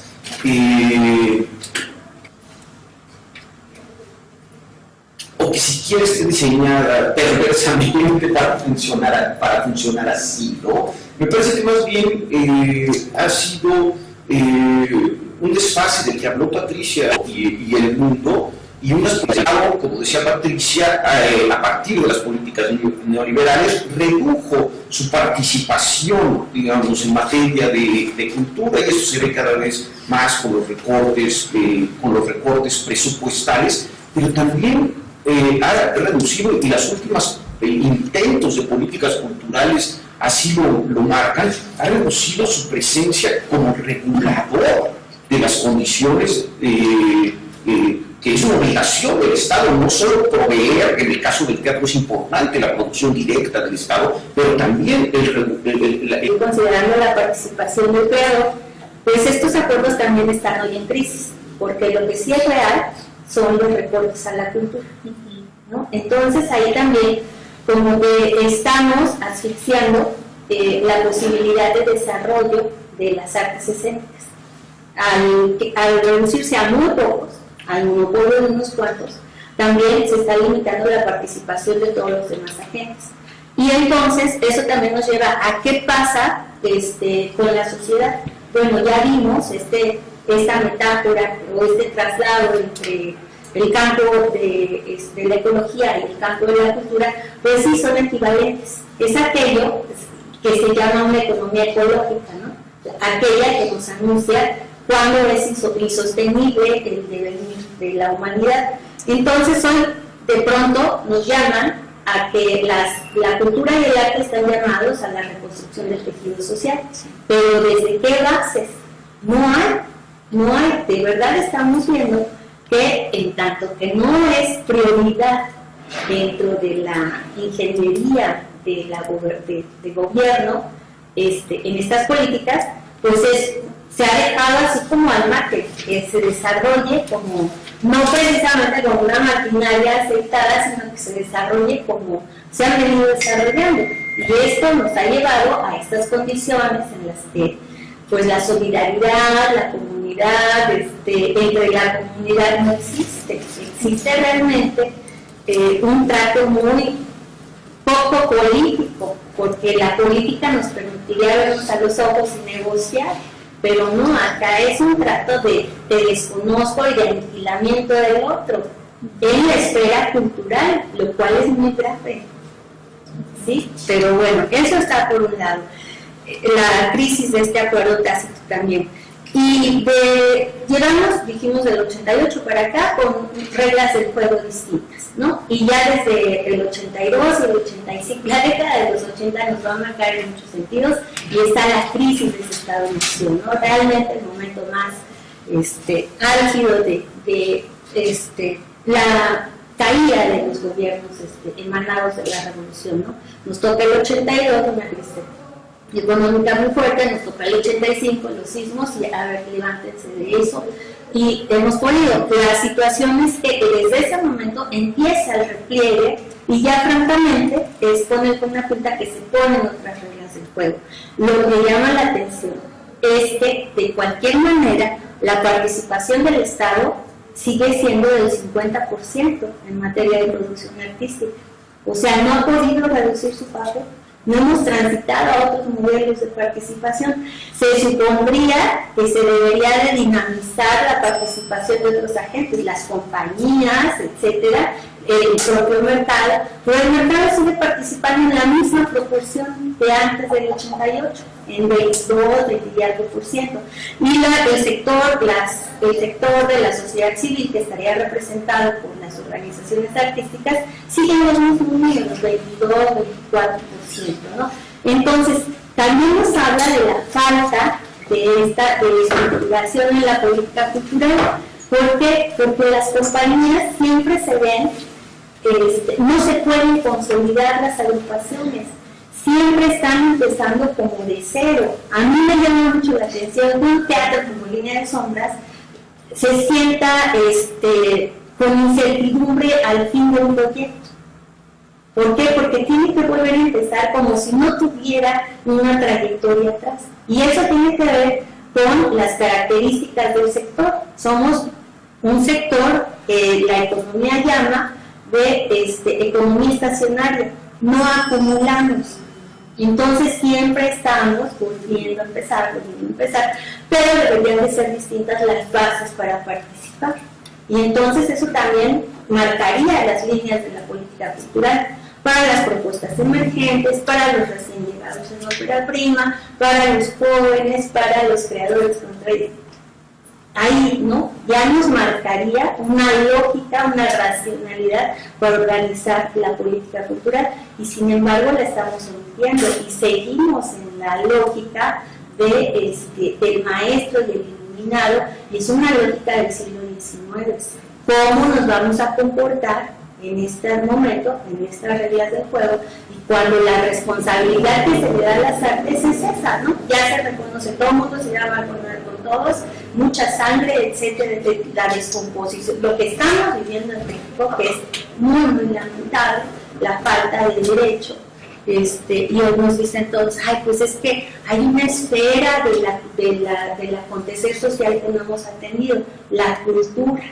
O que siquiera esté diseñada perversamente para funcionar así, ¿no? Me parece que más bien ha sido un desfase del que habló Patricia y el mundo, y algo, como decía Patricia, a partir de las políticas neoliberales, redujo su participación, digamos, en materia de cultura, y eso se ve cada vez más con los recortes presupuestales, pero también ha reducido, y las últimas intentos de políticas culturales así lo marcan, ha reducido su presencia como regulador de las condiciones que es una obligación del Estado, no solo proveer, en el caso del teatro es importante la producción directa del Estado, pero también considerando la participación del creador, pues estos acuerdos también están hoy en crisis, porque lo que sí es real son los recortes a la cultura, ¿no? Entonces ahí también como que estamos asfixiando la posibilidad de desarrollo de las artes escénicas. Al reducirse a muy pocos, al monopolio de unos cuantos, también se está limitando la participación de todos los demás agentes. Y entonces eso también nos lleva a qué pasa con la sociedad. Bueno, ya vimos esta metáfora o este traslado entre el campo de la ecología y el campo de la cultura, pues sí son equivalentes. Es aquello que se llama una economía ecológica, ¿no? Aquella que nos anuncia cuándo es insostenible el devenir de la humanidad. Entonces hoy de pronto nos llaman a que la cultura y el arte están llamados a la reconstrucción del tejido social, pero ¿desde qué bases? No hay, de verdad estamos viendo que en tanto que no es prioridad dentro de la ingeniería de gobierno en estas políticas, pues se ha dejado así como al margen, que se desarrolle como, no precisamente como una maquinaria aceitada, sino que se desarrolle como se han venido desarrollando. Y esto nos ha llevado a estas condiciones en las que pues la solidaridad, la comunidad, entre la comunidad no existe. Existe realmente un trato muy poco político, porque la política nos permitiría vernos a los ojos y negociar, pero no, acá es un trato de desconozco y de aniquilamiento del otro en la esfera cultural, lo cual es muy grave. ¿Sí? Pero bueno, eso está por un lado. La crisis de este acuerdo tácito también. Y llevamos, dijimos, del 88 para acá con reglas del juego distintas, ¿no? Y ya desde el 82 y el 85, la década de los 80 nos va a marcar en muchos sentidos, y está la crisis de ese Estado-nación, ¿no? Realmente el momento más álgido de la caída de los gobiernos emanados de la revolución, ¿no? Nos toca el 82, una crisis económica muy fuerte, nos toca el 85, los sismos, y a ver, levántense de eso. Y hemos podido, la situación es que desde ese momento empieza el repliegue y ya francamente es poner con una cuenta que se ponen otras reglas del juego. Lo que llama la atención es que de cualquier manera la participación del Estado sigue siendo del 50% en materia de producción artística. O sea, no ha podido reducir su papel. No hemos transitado a otros modelos de participación. Se supondría que se debería de dinamizar la participación de otros agentes, las compañías, etcétera, el propio mercado, pero el mercado sigue participando en la misma proporción de antes del 88, en 22, 20 y algo %. Y el sector de la sociedad civil, que estaría representado por las organizaciones artísticas, sigue en los mismos números, 22, 24%, ¿no? Entonces, también nos habla de la falta de estructuración en la política cultural. ¿Por qué? Porque las compañías siempre se ven, no se pueden consolidar las agrupaciones, siempre están empezando como de cero. A mí me llama mucho la atención que un teatro como Línea de Sombras se sienta con incertidumbre al fin de un proyecto. ¿Por qué? Porque tiene que volver a empezar como si no tuviera una trayectoria atrás. Y eso tiene que ver con las características del sector. Somos un sector que la economía llama de economía estacionaria, no acumulamos. Entonces siempre estamos volviendo a empezar, pero deberían de ser distintas las bases para participar. Y entonces eso también marcaría las líneas de la política cultural para las propuestas emergentes, para los recién llegados en ópera prima, para los jóvenes, para los creadores contrarios. Ahí, ¿no? Ya nos marcaría una lógica, una racionalidad para organizar la política cultural, y sin embargo la estamos omitiendo y seguimos en la lógica del maestro y el iluminado, y es una lógica del siglo XIX. ¿Cómo nos vamos a comportar en este momento, en estas reglas del juego, y cuando la responsabilidad que se le da a las artes es esa, ¿no? Ya se reconoce, todo el mundo se llama a vacunar con todos, mucha sangre, etcétera, la descomposición, lo que estamos viviendo en México, que es muy, muy lamentable, la falta de derecho, y hoy nos dicen todos, ay, pues es que hay una esfera del acontecer social que no hemos atendido, la cultura,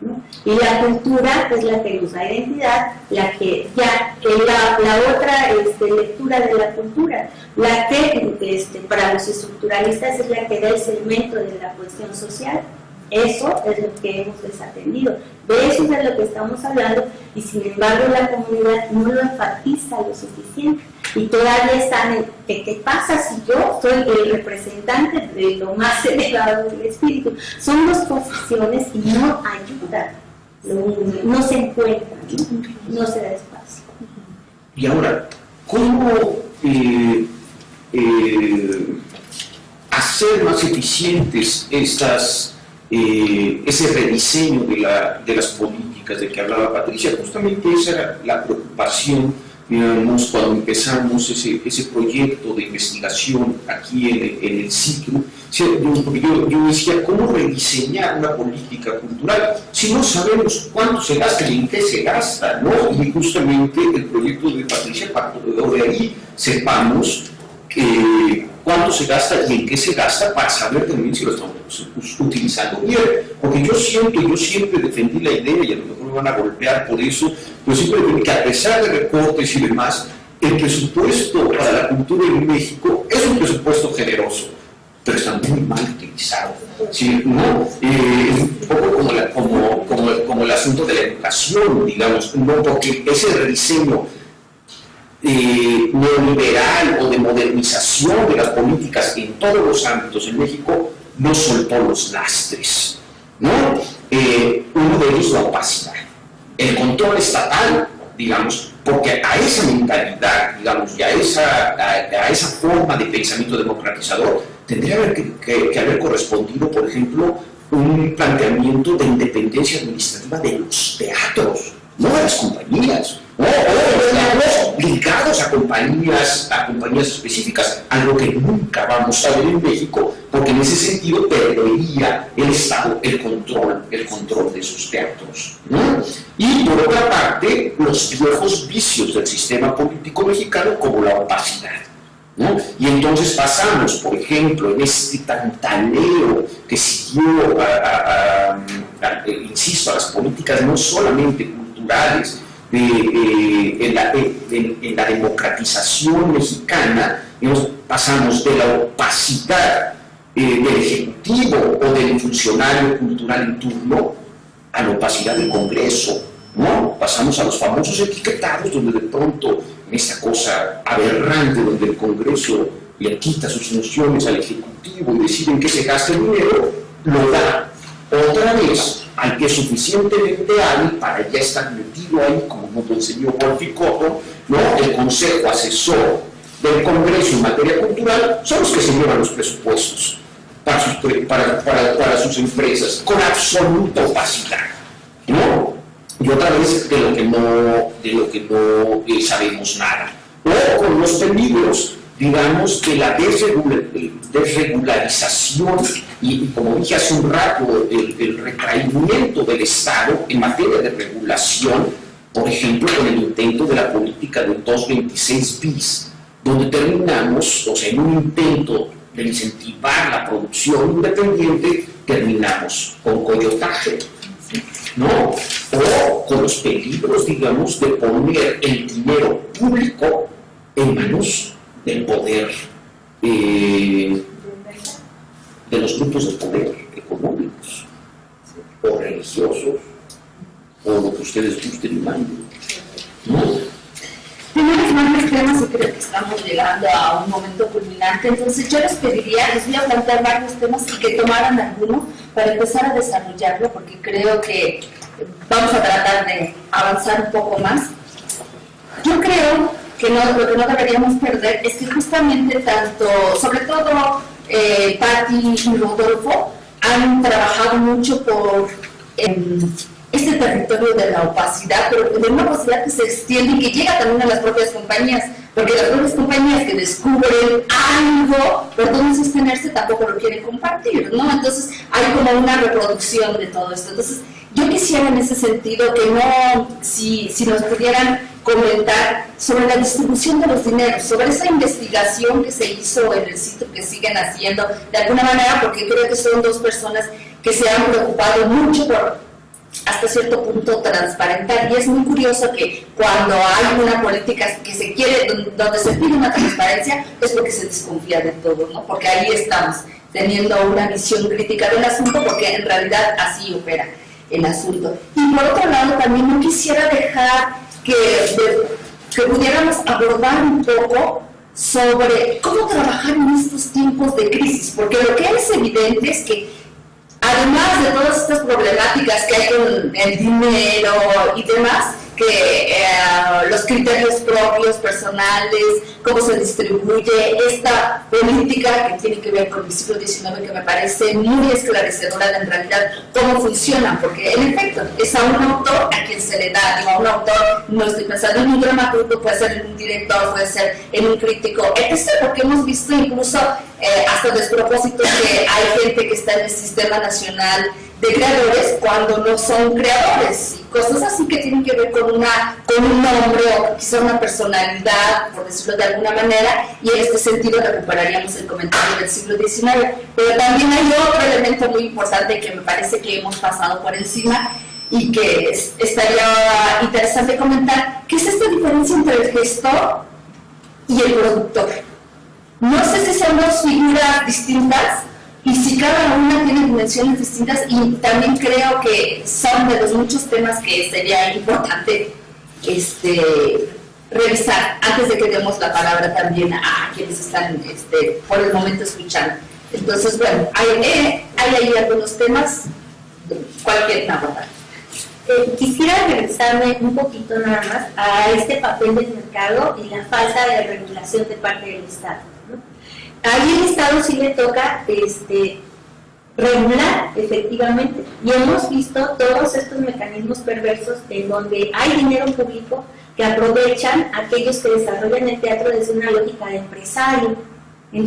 ¿no? Y la cultura es la que nos da identidad, la que ya, la otra lectura de la cultura, la que para los estructuralistas es la que da el segmento de la cuestión social. Eso es lo que hemos desatendido, de eso es de lo que estamos hablando, y sin embargo la comunidad no lo enfatiza lo suficiente, y todavía están en ¿qué pasa si yo soy el representante de lo más elevado del espíritu? Son dos posiciones y no ayudan, no se encuentran, no se da espacio. Y ahora, ¿cómo hacer más eficientes ese rediseño de las políticas de que hablaba Patricia? Justamente esa era la preocupación, digamos, cuando empezamos ese proyecto de investigación aquí en el ciclo. Porque yo decía, ¿cómo rediseñar una política cultural si no sabemos cuánto se gasta y en qué se gasta, ¿no? Y justamente el proyecto de Patricia parto de ahí, sepamos cuánto se gasta y en qué se gasta, para saber también si lo estamos utilizando bien. Porque yo siempre defendí la idea, y a lo mejor me van a golpear por eso, pero siempre defendí que a pesar de recortes y demás, el presupuesto para la cultura en México es un presupuesto generoso, pero está muy mal utilizado, ¿sí? ¿No? Un poco como el asunto de la educación, digamos, ¿no? Porque ese rediseño neoliberal o de modernización de las políticas en todos los ámbitos en México no soltó los lastres, ¿no? Uno de ellos la opacidad, el control estatal, digamos, porque a esa mentalidad, digamos, y a esa forma de pensamiento democratizador tendría que haber correspondido, por ejemplo, un planteamiento de independencia administrativa de los teatros, no de las compañías, o de los teatros ligados a compañías específicas, algo que nunca vamos a ver en México, porque en ese sentido perdería el Estado el control de esos teatros, ¿no? Y por otra parte, los viejos vicios del sistema político mexicano, como la opacidad, ¿no? Y entonces pasamos, por ejemplo, en este tantaleo que siguió insisto, a las políticas no solamente culturales, en la democratización mexicana, pasamos de la opacidad del ejecutivo o del funcionario cultural en turno a la opacidad del Congreso, ¿no? Pasamos a los famosos etiquetados, donde de pronto, en esta cosa aberrante, donde el Congreso le quita sus funciones al Ejecutivo y decide en qué se gasta el dinero, lo da otra vez al que es suficientemente hábil para ya estar metido ahí, como nos lo enseñó Wolfi Cotton, ¿no? El Consejo Asesor del Congreso en materia cultural son los que se llevan los presupuestos para sus empresas, con absoluta opacidad, ¿no? Y otra vez de lo que no sabemos nada. O con los peligros, digamos, de la desregularización y como dije hace un rato, el retraimiento del Estado en materia de regulación, por ejemplo, con el intento de la política del 226 bis, donde terminamos, o sea, en un intento de incentivar la producción independiente, terminamos con coyotaje, ¿no? O con los peligros, digamos, de poner el dinero público en manos del poder, de los grupos de poder económicos, o religiosos, o lo que ustedes gusten y manden, ¿no? Tenemos varios temas y creo que estamos llegando a un momento culminante, entonces yo les pediría, les voy a plantear varios temas y que tomaran alguno para empezar a desarrollarlo, porque creo que vamos a tratar de avanzar un poco más. Yo creo que lo que no deberíamos perder es que justamente tanto, sobre todo Patti y Rodolfo, han trabajado mucho por este territorio de la opacidad, pero de una opacidad que se extiende y que llega también a las propias compañías, porque las propias compañías que descubren algo por donde sostenerse tampoco lo quieren compartir, ¿no? Entonces hay como una reproducción de todo esto. Entonces yo quisiera en ese sentido que no, si nos pudieran comentar sobre la distribución de los dineros, sobre esa investigación que se hizo en el sitio, que siguen haciendo de alguna manera, porque creo que son dos personas que se han preocupado mucho por hasta cierto punto transparentar, y es muy curioso que cuando hay una política que se quiere, donde se pide una transparencia, es porque se desconfía de todo, ¿no? Porque ahí estamos teniendo una visión crítica del asunto, porque en realidad así opera el asunto. Y por otro lado, también no quisiera dejar que pudiéramos abordar un poco sobre cómo trabajar en estos tiempos de crisis, porque lo que es evidente es que además de todas estas problemáticas que hay con el dinero y demás, que los criterios propios, personales, cómo se distribuye, esta política que tiene que ver con el siglo XIX, que me parece muy esclarecedora de en realidad cómo funciona, porque en efecto es a un autor a quien se le da, digo, a un autor, no estoy pensando en un dramaturgo, puede ser en un director, puede ser en un crítico, etc., porque hemos visto incluso hasta despropósitos que hay gente que está en el Sistema Nacional de Creadores cuando no son creadores, y cosas así que tienen que ver con un nombre o quizá una personalidad, por decirlo de alguna manera, y en este sentido recuperaríamos el comentario del siglo XIX. Pero también hay otro elemento muy importante que me parece que hemos pasado por encima y que estaría interesante comentar, que es esta diferencia entre el gestor y el productor. No sé si son dos figuras distintas, y si cada una tiene dimensiones distintas, y también creo que son de los muchos temas que sería importante revisar antes de que demos la palabra también a quienes están por el momento escuchando. Entonces, bueno, hay ahí algunos temas, cualquier tema. Quisiera regresarme un poquito nada más a este papel del mercado y la falta de regulación de parte del Estado, ¿no? Ahí el Estado sí le toca regular, efectivamente. Y hemos visto todos estos mecanismos perversos en donde hay dinero público que aprovechan a aquellos que desarrollan el teatro desde una lógica de empresario.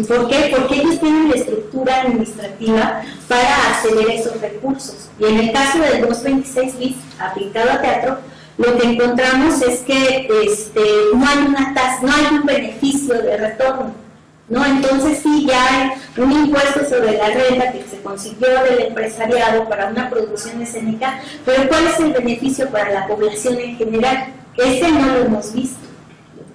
¿Por qué? Porque ellos tienen la estructura administrativa para acceder a esos recursos. Y en el caso del 226 bis aplicado a teatro, lo que encontramos es que no hay una tasa, no hay un beneficio de retorno, ¿no? Entonces sí, ya hay un impuesto sobre la renta que se consiguió del empresariado para una producción escénica, pero ¿cuál es el beneficio para la población en general? Ese no lo hemos visto,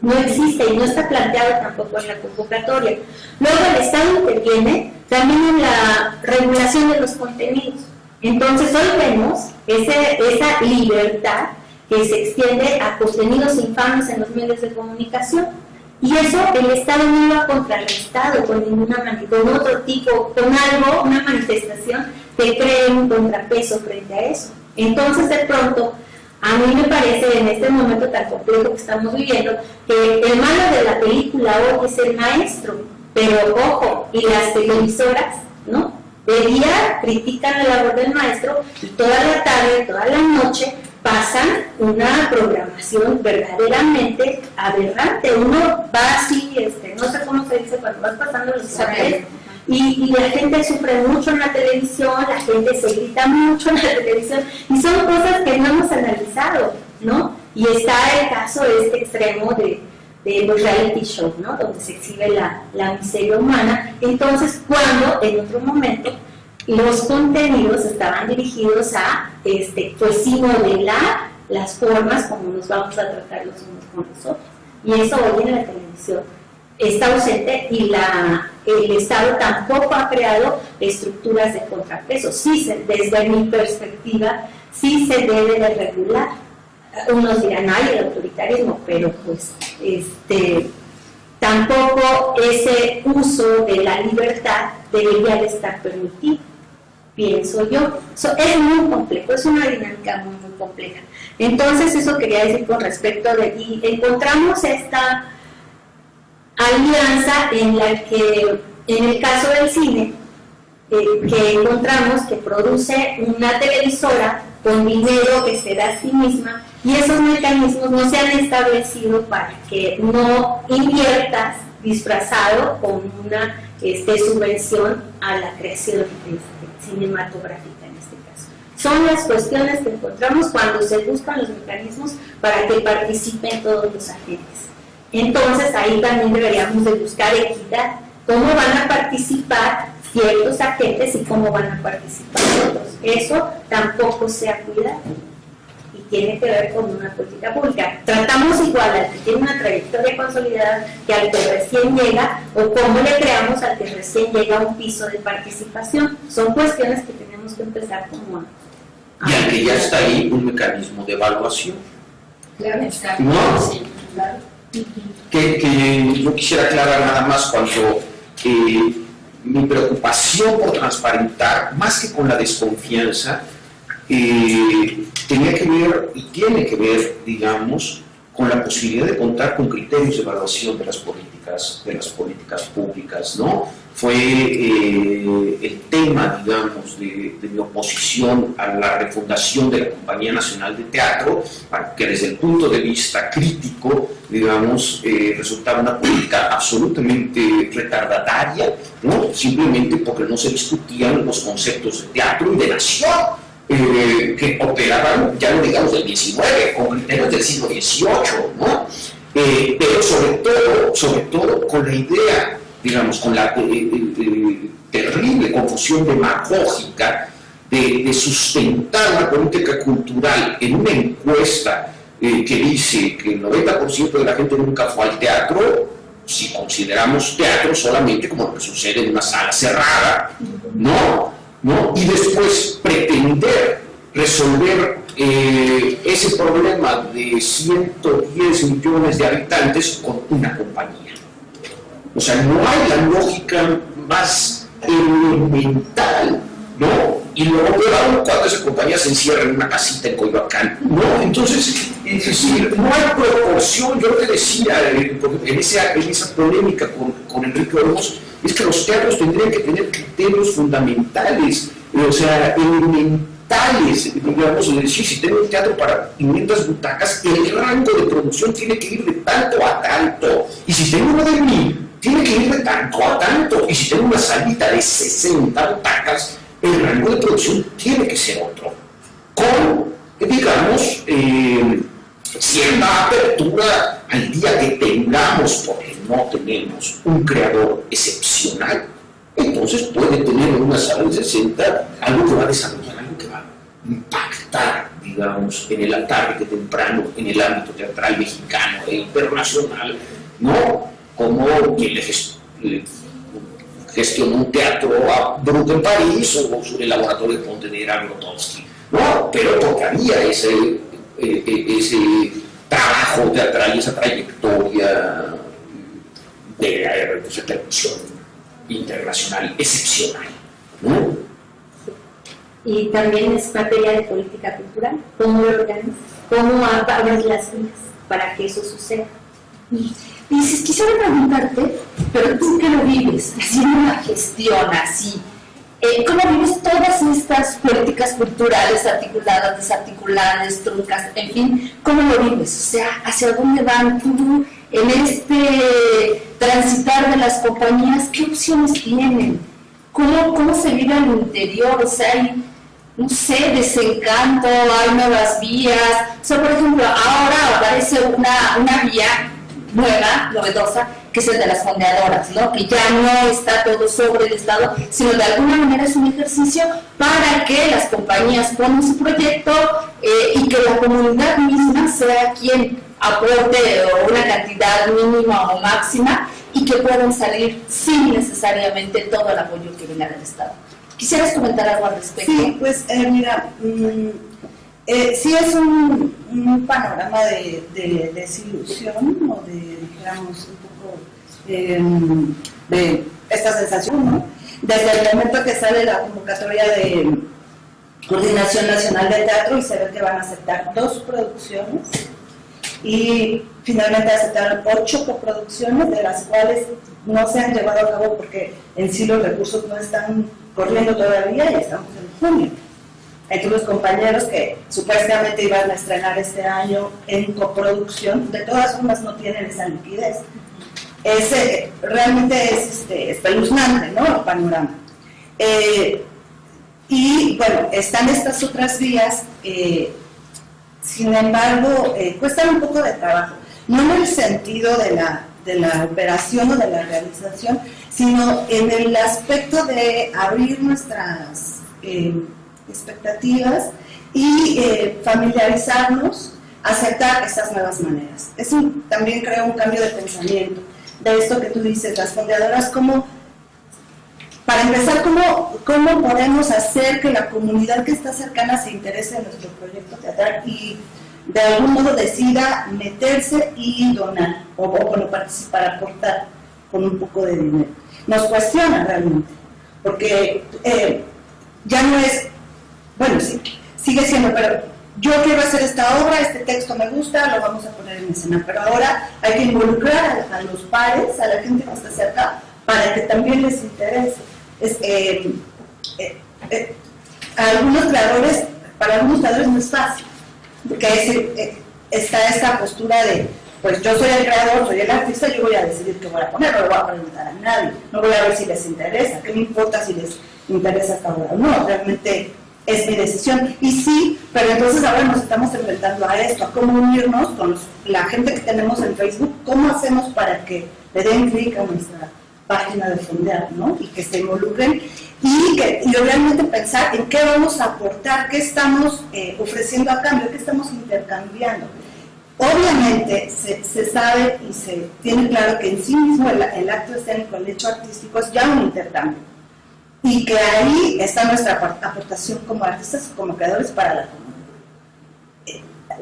no existe y no está planteado tampoco en la convocatoria. Luego el Estado interviene también en la regulación de los contenidos. Entonces hoy vemos esa libertad que se extiende a contenidos infames en los medios de comunicación. Y eso el Estado no lo ha contrarrestado con con otro tipo, con algo, una manifestación que cree un contrapeso frente a eso. Entonces, de pronto, a mí me parece en este momento tan complejo que estamos viviendo, que el malo de la película hoy es el maestro, pero ojo, y las televisoras, ¿no? De día critican la labor del maestro y toda la tarde, toda la noche pasan una programación verdaderamente aberrante. Uno va así, no sé cómo se dice, cuando vas pasando los canales, y la gente sufre mucho en la televisión, la gente se grita mucho en la televisión, y son cosas que no hemos analizado, ¿no? Y está el caso extremo de los reality show, ¿no? Donde se exhibe la miseria humana. Entonces, cuando en otro momento los contenidos estaban dirigidos a, pues sí, modelar las formas como nos vamos a tratar los unos con los otros. Y eso hoy en la televisión está ausente y el Estado tampoco ha creado estructuras de contrapeso. Sí, desde mi perspectiva, sí se debe de regular. Unos dirán, ay, el autoritarismo, pero pues, tampoco ese uso de la libertad debería de estar permitido, pienso yo. Es muy complejo, es una dinámica muy, muy compleja. Entonces, eso quería decir con respecto y encontramos esta alianza en la que, en el caso del cine, que encontramos que produce una televisora con dinero que se da a sí misma, y esos mecanismos no se han establecido para que no inviertas disfrazado con una subvención a la creación cinematográfica en este caso. Son las cuestiones que encontramos cuando se buscan los mecanismos para que participen todos los agentes. Entonces ahí también deberíamos de buscar equidad, cómo van a participar ciertos agentes y cómo van a participar otros. Eso tampoco se ha cuidado y tiene que ver con una política pública. Tratamos igual al que tiene una trayectoria consolidada que al que recién llega, o cómo le creamos al que recién llega a un piso de participación. Son cuestiones que tenemos que empezar como y al que ya está ahí un mecanismo de evaluación. Claro, está. ¿No? Sí, claro. Que yo quisiera aclarar nada más cuando mi preocupación por transparentar, más que con la desconfianza, tenía que ver y tiene que ver, digamos, con la posibilidad de contar con criterios de evaluación de las políticas públicas, ¿no? Fue el tema, digamos, de mi oposición a la refundación de la Compañía Nacional de Teatro, que desde el punto de vista crítico, digamos, resultaba una política absolutamente retardataria, ¿no? Simplemente porque no se discutían los conceptos de teatro y de nación, que operaban, ya no digamos del 19, con criterios del siglo XVIII, ¿no? Pero sobre todo con la idea, digamos, con la terrible confusión demagógica de sustentar una política cultural en una encuesta que dice que el 90% de la gente nunca fue al teatro, si consideramos teatro solamente como lo que sucede en una sala cerrada, ¿no? Y después pretender resolver ese problema de 110 millones de habitantes con una compañía. O sea, no hay la lógica más elemental, ¿no? Y luego peor cuando esa compañía se encierra en una casita en Coyoacán, ¿no? Entonces, es decir, no hay proporción. Yo te decía en esa polémica con con Enrique Olmos, es que los teatros tendrían que tener criterios fundamentales, o sea, elementales, digamos, es decir, si tengo un teatro para 500 butacas, el rango de producción tiene que ir de tanto a tanto, y si tengo uno de 1000, tiene que ir de tanto a tanto, y si tengo una salita de 60 butacas, el rango de producción tiene que ser otro, con, digamos, cierta apertura al día que tengamos, porque no tenemos un creador excepcional, entonces puede tener en una sala de 60 algo que va a desarrollar, algo que va a impactar, digamos, en el tarde temprano, en el ámbito teatral mexicano e internacional, ¿no? Como quien le gestionó un teatro a Brut en París o el laboratorio de Pontevedra Grotowski, ¿no? Pero porque había ese trabajo teatral y esa trayectoria de repercusión internacional excepcional, ¿no? Y también es materia de política cultural. ¿Cómo lo organizas? ¿Cómo abres las vías para que eso suceda? Dices, quisiera preguntarte, pero tú que lo vives, haciendo una gestión así, ¿cómo vives todas estas políticas culturales articuladas, desarticuladas, truncas, en fin? ¿Cómo lo vives? O sea, ¿hacia dónde van tú en este transitar de las compañías? ¿Qué opciones tienen? ¿Cómo se vive al interior? O sea, hay, no sé, desencanto, hay nuevas vías. O sea, por ejemplo, ahora aparece una vía nueva, novedosa, que es el de las fondeadoras, ¿no? Que ya no está todo sobre el Estado, sino de alguna manera es un ejercicio para que las compañías pongan su proyecto y que la comunidad misma sea quien aporte una cantidad mínima o máxima y que puedan salir sin necesariamente todo el apoyo que venga del Estado. ¿Quisieras comentar algo al respecto? Sí, pues mira, sí es un panorama de desilusión o de, digamos, un poco de esta sensación, ¿no? Desde el momento que sale la convocatoria de Coordinación Nacional de Teatro y se ve que van a aceptar 2 producciones y finalmente aceptaron 8 coproducciones, de las cuales no se han llevado a cabo porque en sí los recursos no están corriendo todavía y estamos en junio. Entonces los compañeros que supuestamente iban a estrenar este año en coproducción, de todas formas no tienen esa liquidez. Realmente es espeluznante, ¿no?, el panorama. Y bueno, están estas otras vías, sin embargo, cuestan un poco de trabajo, no en el sentido de la operación o de la realización, sino en el aspecto de abrir nuestras expectativas y familiarizarnos, aceptar estas nuevas maneras. Eso también crea un cambio de pensamiento, de esto que tú dices, las fondeadoras, para empezar, ¿cómo podemos hacer que la comunidad que está cercana se interese en nuestro proyecto teatral y de algún modo decida meterse y donar, o participar, aportar con un poco de dinero? Nos cuestionan realmente, porque ya no es, bueno, sí, sigue siendo, pero yo quiero hacer esta obra, este texto me gusta, lo vamos a poner en escena, pero ahora hay que involucrar a los pares, a la gente que está cerca, para que también les interese. Para algunos creadores no es fácil, porque está esta postura de, pues yo soy el creador, soy el artista, yo voy a decidir qué voy a poner, no le voy a preguntar a nadie, no voy a ver si les interesa, qué me importa si les interesa esta obra o no, realmente es mi decisión. Y sí, pero entonces ahora nos estamos enfrentando a esto, a cómo unirnos con la gente que tenemos en Facebook, cómo hacemos para que le den clic a nuestra página de Fondear, ¿no? Y que se involucren y realmente pensar en qué vamos a aportar, qué estamos ofreciendo a cambio, qué estamos intercambiando. Obviamente se sabe y se tiene claro que en sí mismo el acto escénico, el hecho artístico es ya un intercambio y que ahí está nuestra aportación como artistas y como creadores para la comunidad.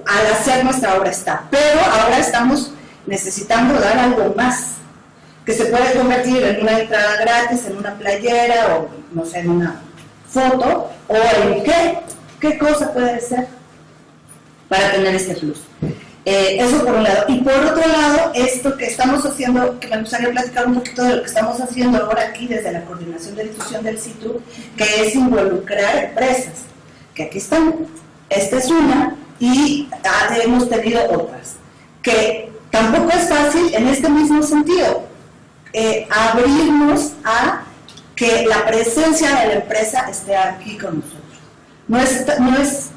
Al hacer nuestra obra está, pero ahora estamos necesitando dar algo más, que se puede convertir en una entrada gratis, en una playera o no sé, en una foto, o en qué cosa puede ser para tener este plus. Eso por un lado. Y por otro lado, esto que estamos haciendo, que me gustaría platicar un poquito de lo que estamos haciendo ahora aquí desde la Coordinación de Difusión del CITRU, que es involucrar empresas, que aquí están. Esta es una y hemos tenido otras, que tampoco es fácil en este mismo sentido, abrirnos a que la presencia de la empresa esté aquí con nosotros. No es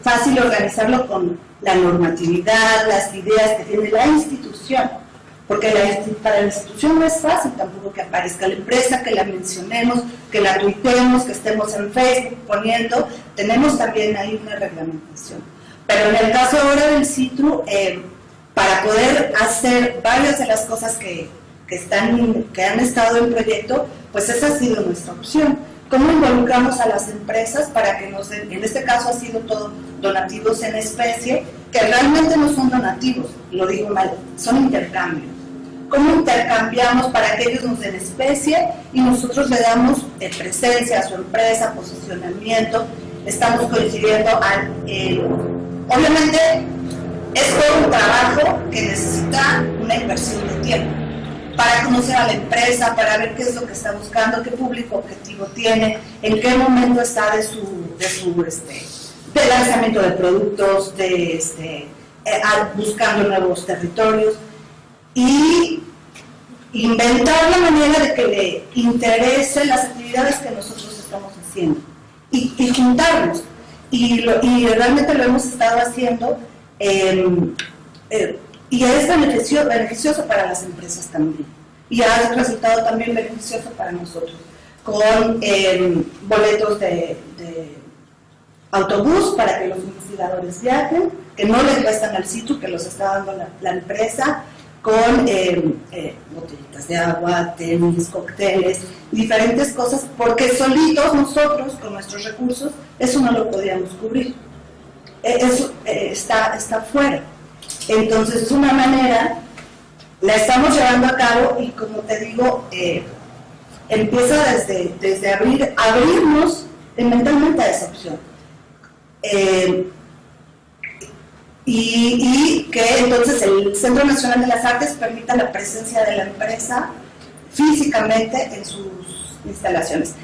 fácil organizarlo con la normatividad, las ideas que tiene la institución, porque para la institución no es fácil tampoco que aparezca la empresa, que la mencionemos, que la tuitemos, que estemos en Facebook poniendo, tenemos también ahí una reglamentación. Pero en el caso ahora del CITRU, para poder hacer varias de las cosas que han estado en proyecto, pues esa ha sido nuestra opción. ¿Cómo involucramos a las empresas para que nos den? En este caso ha sido todo donativos en especie, que realmente no son donativos, lo digo mal, son intercambios. ¿Cómo intercambiamos para que ellos nos den especie y nosotros le damos presencia a su empresa, posicionamiento? Estamos coincidiendo obviamente es todo un trabajo que necesita una inversión de tiempo para conocer a la empresa, para ver qué es lo que está buscando, qué público objetivo tiene, en qué momento está de lanzamiento de productos, buscando nuevos territorios, y inventar la manera de que le interesen las actividades que nosotros estamos haciendo, y juntarnos, y realmente lo hemos estado haciendo, y es beneficioso para las empresas también, y ha resultado también beneficioso para nosotros, con boletos de autobús para que los investigadores viajen, que no les restan al sitio, que los está dando la empresa, con botellitas de agua, tenis, cócteles, diferentes cosas, porque solitos nosotros, con nuestros recursos, eso no lo podíamos cubrir. Eso está fuera. Entonces es una manera, la estamos llevando a cabo, y como te digo, empieza desde abrirnos mentalmente a esa opción. Y que entonces el Centro Nacional de las Artes permita la presencia de la empresa físicamente en sus instalaciones.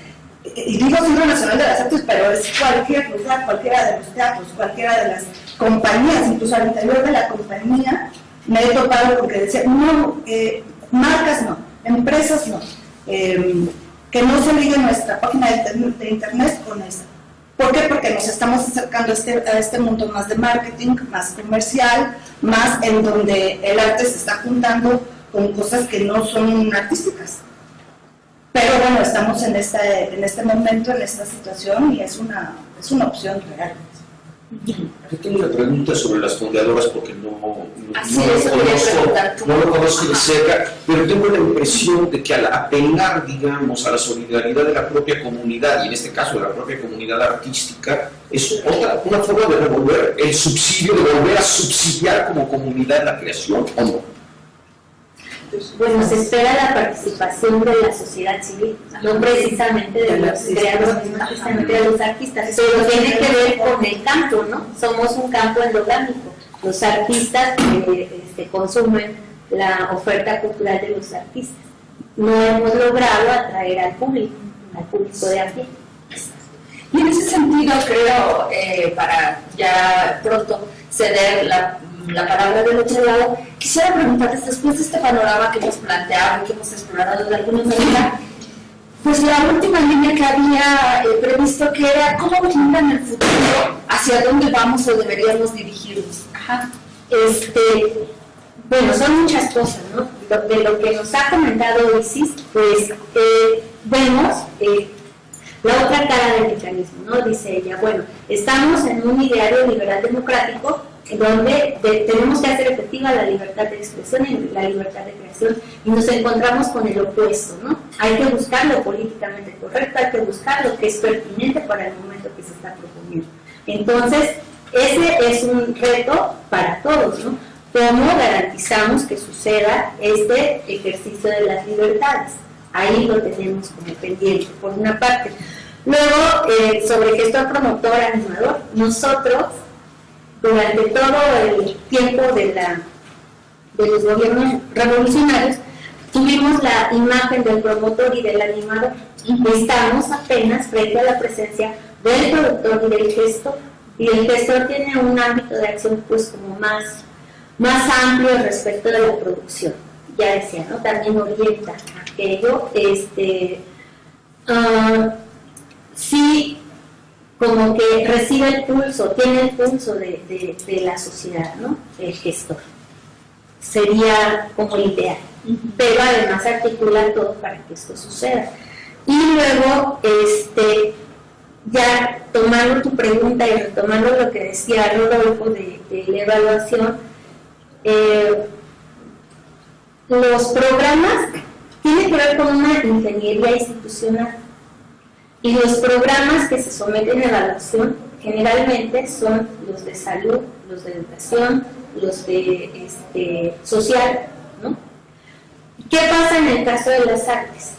Y digo Centro Nacional de las Artes, pero es cualquier lugar, cualquiera de los teatros, cualquiera de las compañías, incluso al interior de la compañía me he topado porque decía, no, marcas no, empresas no, que no se ligue nuestra página de internet con esa. ¿Por qué? Porque nos estamos acercando a este mundo más de marketing, más comercial, más en donde el arte se está juntando con cosas que no son artísticas. Pero bueno, estamos en este momento, en esta situación, y es una opción real. Yo tengo una pregunta sobre las fondeadoras porque no lo conozco de cerca, pero tengo la impresión de que al apelar, digamos, a la solidaridad de la propia comunidad, y en este caso de la propia comunidad artística, es una forma de revolver el subsidio, de volver a subsidiar como comunidad la creación, ¿o no? Bueno, se espera la participación de la sociedad civil, no precisamente de los creadores, no precisamente de los artistas, pero tiene que ver con el campo, ¿no? Somos un campo endogámico. Los artistas consumen la oferta cultural de los artistas. No hemos logrado atraer al público de aquí. Y en ese sentido creo, para ya pronto ceder la palabra del otro lado, quisiera preguntarte, después de este panorama que hemos planteado, que hemos explorado de alguna manera, pues la última línea que había previsto, que era cómo orientan el futuro, hacia dónde vamos o deberíamos dirigirnos. Ajá. Bueno, son muchas cosas, ¿no? De lo que nos ha comentado Isis, pues vemos la otra cara del mecanismo, ¿no? Dice ella, bueno, estamos en un ideario liberal democrático donde tenemos que hacer efectiva la libertad de expresión y la libertad de creación, y nos encontramos con el opuesto, ¿no? Hay que buscar lo políticamente correcto, hay que buscar lo que es pertinente para el momento que se está proponiendo. Entonces, ese es un reto para todos, ¿no? ¿Cómo garantizamos que suceda este ejercicio de las libertades? Ahí lo tenemos como pendiente, por una parte. Luego, sobre gestor, promotor, animador, nosotros durante todo el tiempo de los gobiernos revolucionarios, tuvimos la imagen del promotor y del animador. Estamos apenas frente a la presencia del productor y del gestor. Y el gestor tiene un ámbito de acción pues como más amplio respecto de la producción. Ya decía, ¿no? También orienta aquello. Sí, como que recibe el pulso, tiene el pulso de la sociedad, ¿no? El gestor. Sería como el ideal. Pero además articula todo para que esto suceda. Y luego, ya tomando tu pregunta y retomando lo que decía Rodolfo de la evaluación, los programas tienen que ver con una ingeniería institucional. Y los programas que se someten a evaluación generalmente son los de salud, los de educación, los de social, ¿no? ¿Qué pasa en el caso de las artes?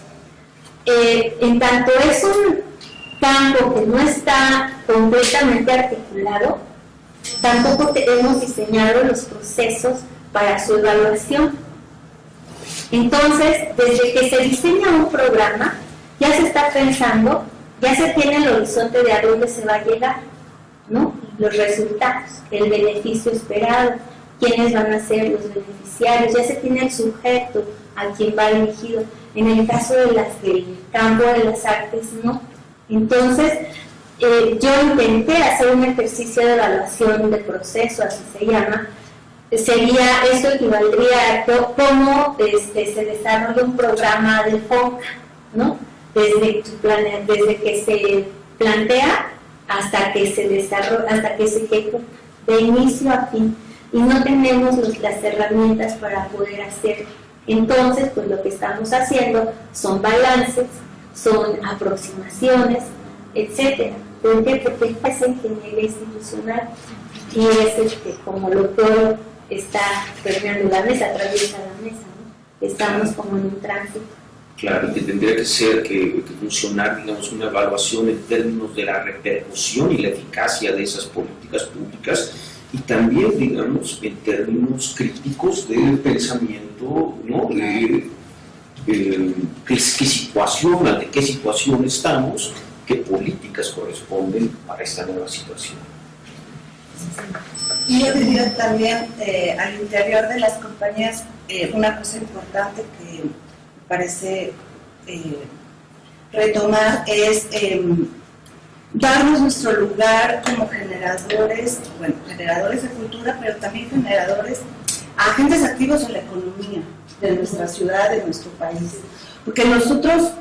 En tanto es un campo que no está completamente articulado, tampoco hemos diseñado los procesos para su evaluación. Entonces, desde que se diseña un programa, ya se está pensando, ya se tiene el horizonte de a dónde se va a llegar, ¿no? Los resultados, el beneficio esperado, quiénes van a ser los beneficiarios, ya se tiene el sujeto a quien va dirigido. En el caso del campo de las artes, no. Entonces, yo intenté hacer un ejercicio de evaluación de proceso, así se llama. Esto equivaldría a cómo se desarrolla un programa del FONCA, ¿no? Desde que se plantea hasta que se desarrolla, hasta que se ejecuta, de inicio a fin, y no tenemos las herramientas para poder hacerlo. Entonces, pues lo que estamos haciendo son balances, son aproximaciones, etcétera. ¿Por qué? Porque es ingeniería institucional y es como lo que está permeando la mesa, atraviesa la mesa, ¿no? Estamos como en un tránsito. Claro, que tendría que ser que funcionar, digamos, una evaluación en términos de la repercusión y la eficacia de esas políticas públicas, y también, digamos, en términos críticos del pensamiento, ¿no? De qué situación, ante qué situación estamos, qué políticas corresponden para esta nueva situación. Y yo diría también, al interior de las compañías, una cosa importante que me parece retomar es darnos nuestro lugar como generadores de cultura, pero también generadores, agentes activos en la economía de nuestra ciudad, de nuestro país. Porque nosotros,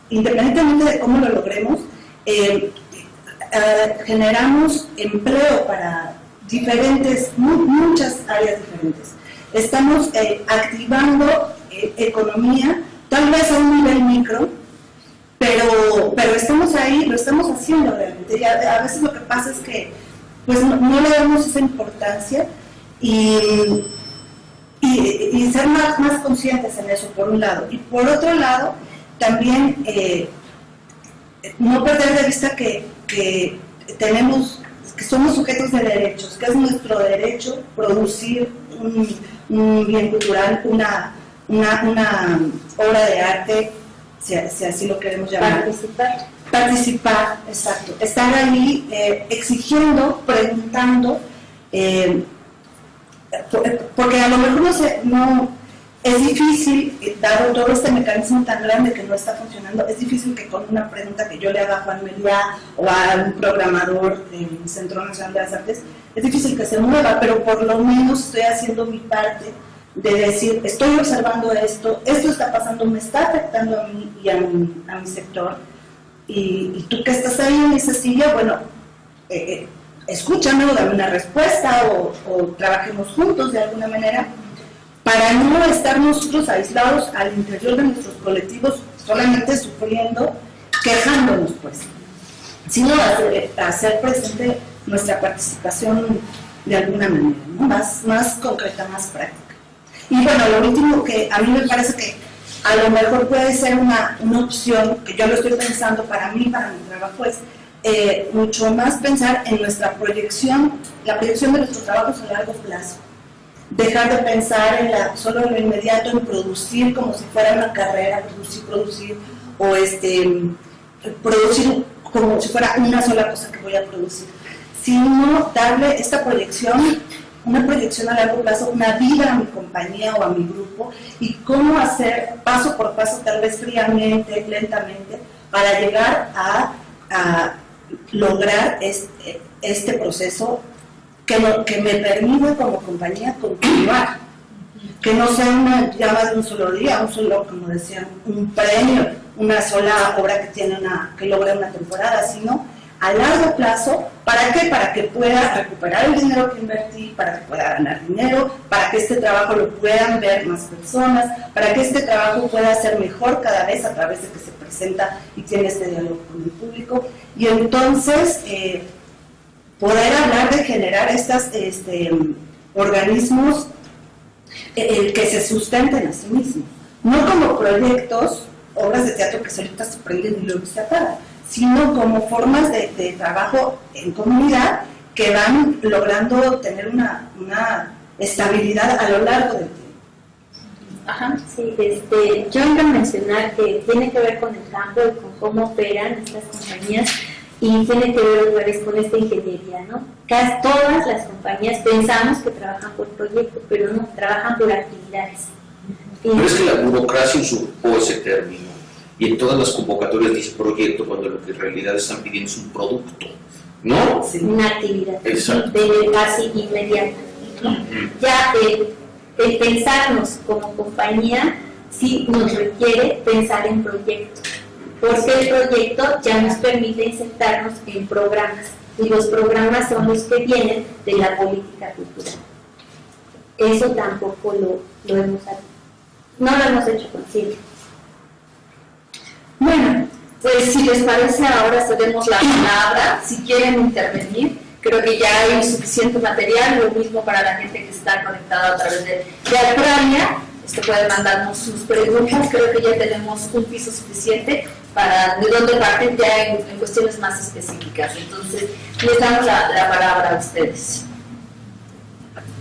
independientemente de cómo lo logremos, generamos empleo para muchas áreas diferentes. Estamos activando economía, tal vez a un nivel micro, pero estamos ahí, lo estamos haciendo realmente. Y a veces lo que pasa es que pues no le damos esa importancia y ser más conscientes en eso, por un lado. Y por otro lado, también no perder de vista que somos sujetos de derechos, que es nuestro derecho producir un bien cultural, una obra de arte, si así lo queremos llamar. Participar, exacto. Estar ahí exigiendo, preguntando, porque a lo mejor es difícil, dado todo este mecanismo tan grande que no está funcionando, es difícil que con una pregunta que yo le haga a Juan Meliá o a un programador del Centro Nacional de las Artes, es difícil que se mueva, pero por lo menos estoy haciendo mi parte de decir, estoy observando esto está pasando, me está afectando a mí y a mi sector, y tú que estás ahí en esa silla, bueno, escúchame o dame una respuesta o trabajemos juntos de alguna manera, para no estar nosotros aislados al interior de nuestros colectivos, solamente sufriendo, quejándonos, pues, sino hacer presente nuestra participación de alguna manera, ¿no? más concreta, más práctica. Y bueno, lo último que a mí me parece que a lo mejor puede ser una opción, que yo lo estoy pensando para mí, para mi trabajo, es mucho más pensar en nuestra proyección, la proyección de nuestros trabajos a largo plazo. Dejar de pensar en solo en lo inmediato, en producir como si fuera una carrera, producir, o producir como si fuera una sola cosa que voy a producir, sino darle esta proyección, una proyección a largo plazo, una vida a mi compañía o a mi grupo, y cómo hacer paso por paso, tal vez fríamente, lentamente, para llegar a lograr este proceso que me permita como compañía continuar, que no sea una llama de un solo día, un solo, como decían, un premio, una sola obra que logra una temporada, sino a largo plazo. ¿Para qué? Para que pueda recuperar el dinero que invertí, para que pueda ganar dinero, para que este trabajo lo puedan ver más personas, para que este trabajo pueda ser mejor cada vez a través de que se presenta y tiene este diálogo con el público. Y entonces poder hablar de generar estos organismos que se sustenten a sí mismos, no como proyectos, obras de teatro que solitas se prenden y luego se apagan, sino como formas de trabajo en comunidad que van logrando tener una estabilidad a lo largo del tiempo. Ajá, sí, yo iba a mencionar que tiene que ver con el campo y con cómo operan estas compañías, y tiene que ver otra vez con esta ingeniería, ¿no? Casi todas las compañías pensamos que trabajan por proyectos, pero no, trabajan por actividades. Pero es que la burocracia usurpó ese término, y en todas las convocatorias dice proyecto, cuando lo que en realidad están pidiendo es un producto, ¿no? Sí. Una actividad. Exacto. De casi inmediata, ¿no? Ya el pensarnos como compañía sí nos requiere pensar en proyectos, porque el proyecto ya nos permite insertarnos en programas, y los programas son los que vienen de la política cultural. Eso tampoco lo hemos hecho, no lo hemos hecho consciente. Bueno, pues si les parece, ahora cedemos la palabra, si quieren intervenir. Creo que ya hay suficiente material, lo mismo para la gente que está conectada a través de Ucrania. Pueden mandarnos sus preguntas, creo que ya tenemos un piso suficiente para de dónde partir ya en cuestiones más específicas. Entonces, les damos la palabra a ustedes.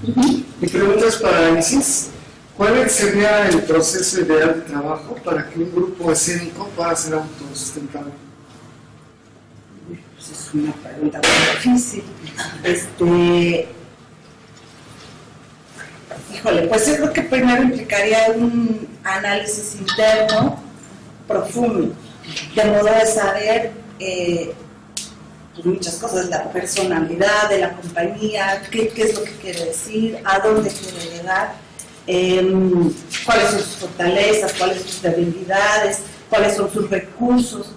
Mi pregunta es para Isis. ¿Cuál sería el proceso ideal de trabajo para que un grupo escénico pueda ser autosustentable? Pues es una pregunta muy difícil. Híjole, pues yo creo que primero implicaría un análisis interno profundo, de modo de saber pues muchas cosas, la personalidad de la compañía, qué es lo que quiere decir, a dónde quiere llegar, cuáles son sus fortalezas, cuáles son sus debilidades, cuáles son sus recursos,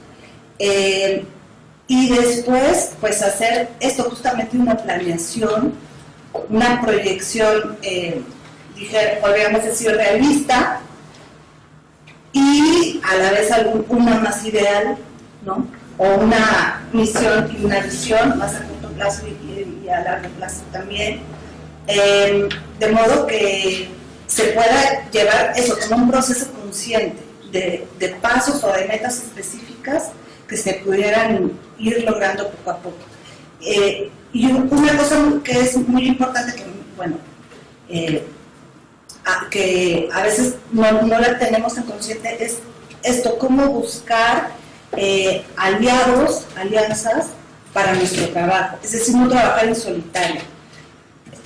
y después pues hacer esto justamente una planeación, una proyección, podríamos decir realista, y a la vez una más ideal, ¿no? O una misión y una visión más a corto plazo y a largo plazo también, de modo que se pueda llevar eso como un proceso consciente de pasos o de metas específicas que se pudieran ir logrando poco a poco. Y una cosa que es muy importante, que bueno, que a veces no la tenemos en consciente, es esto, cómo buscar alianzas para nuestro trabajo, es decir, no trabajar en solitario.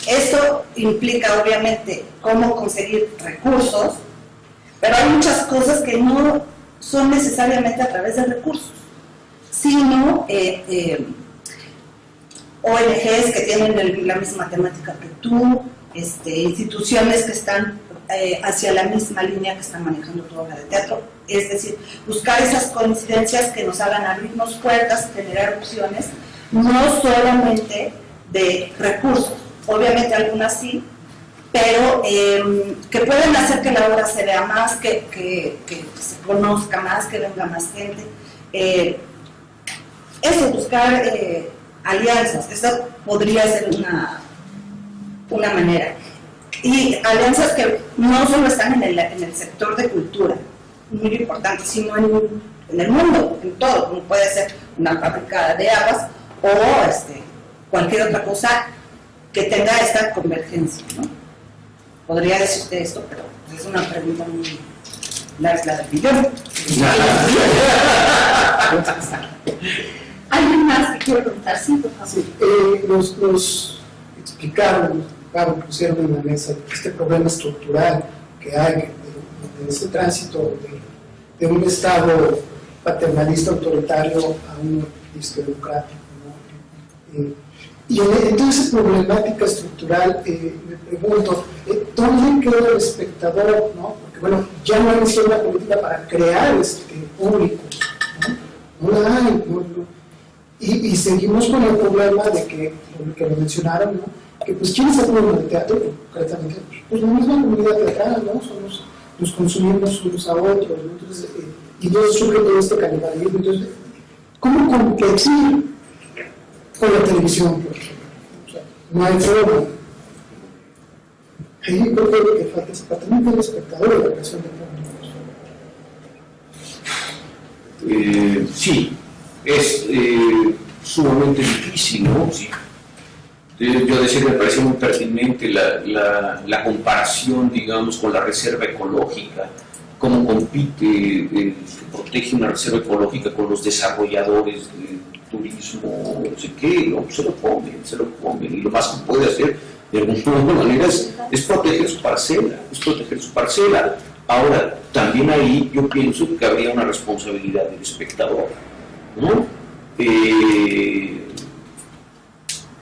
Esto implica obviamente cómo conseguir recursos, pero hay muchas cosas que no son necesariamente a través de recursos, sino ONGs que tienen la misma temática que tú, instituciones que están hacia la misma línea que están manejando tu obra de teatro, es decir, buscar esas coincidencias que nos hagan abrirnos puertas, generar opciones, no solamente de recursos, obviamente algunas sí, pero que pueden hacer que la obra se vea más, que se conozca más, que venga más gente. Eso, buscar alianzas, eso podría ser una manera. Y alianzas que no solo están en el sector de cultura, muy importante, sino en el mundo, en todo, como puede ser una fábrica de aguas o cualquier otra cosa que tenga esta convergencia, ¿no? Podría decirte esto, pero es una pregunta muy larga del millón. ¿Alguien más que quiere preguntar? Sí, por favor. Sí, nos explicaron, pusieron en la mesa este problema estructural que hay de ese tránsito de un Estado paternalista autoritario a un democrático, ¿no? Y en toda esa problemática estructural, me pregunto, ¿dónde queda el espectador? ¿No? Porque bueno, ya no hay una política para crear público, ¿no? No la hay, ¿no? Y seguimos con el problema de que lo mencionaron, ¿no? Que pues ¿quiénes acuden al teatro? Concretamente, pues la misma comunidad teatral, ¿no? Nos consumimos unos a otros, ¿no? Entonces, y entonces surge todo este canibalismo. Entonces, ¿cómo competir con la televisión, por ejemplo? O sea, no hay forma. Ahí creo que lo que falta es también el espectador y la creación de públicos. Sí, es sumamente difícil, ¿no? Sí. Yo decía que me parece muy pertinente la comparación, digamos, con la reserva ecológica, cómo compite, protege una reserva ecológica con los desarrolladores de turismo, no sé qué, ¿no? Se lo comen, y lo más que puede hacer de alguna manera es proteger su parcela, Ahora, también ahí yo pienso que habría una responsabilidad del espectador, ¿no?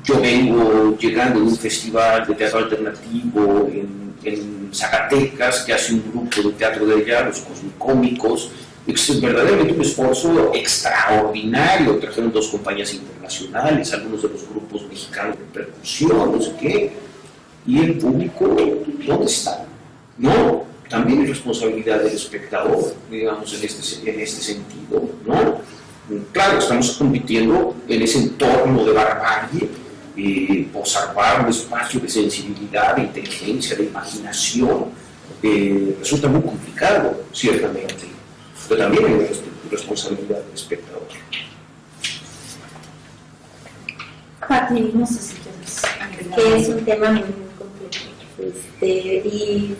Yo vengo llegando de un festival de teatro alternativo en Zacatecas, que hace un grupo de teatro de allá, los Cosmicómicos. Es verdaderamente un esfuerzo extraordinario. Trajeron 2 compañías internacionales, algunos de los grupos mexicanos de percusión, no sé qué. ¿Y el público dónde está? No, también es responsabilidad del espectador, digamos, en este sentido, ¿no? Claro, estamos compitiendo en ese entorno de barbarie, por salvar un espacio de sensibilidad, de inteligencia, de imaginación. Resulta muy complicado, ciertamente, pero también hay responsabilidad del espectador. Pati, no sé si quieres agregar. Que es un tema muy complejo. Y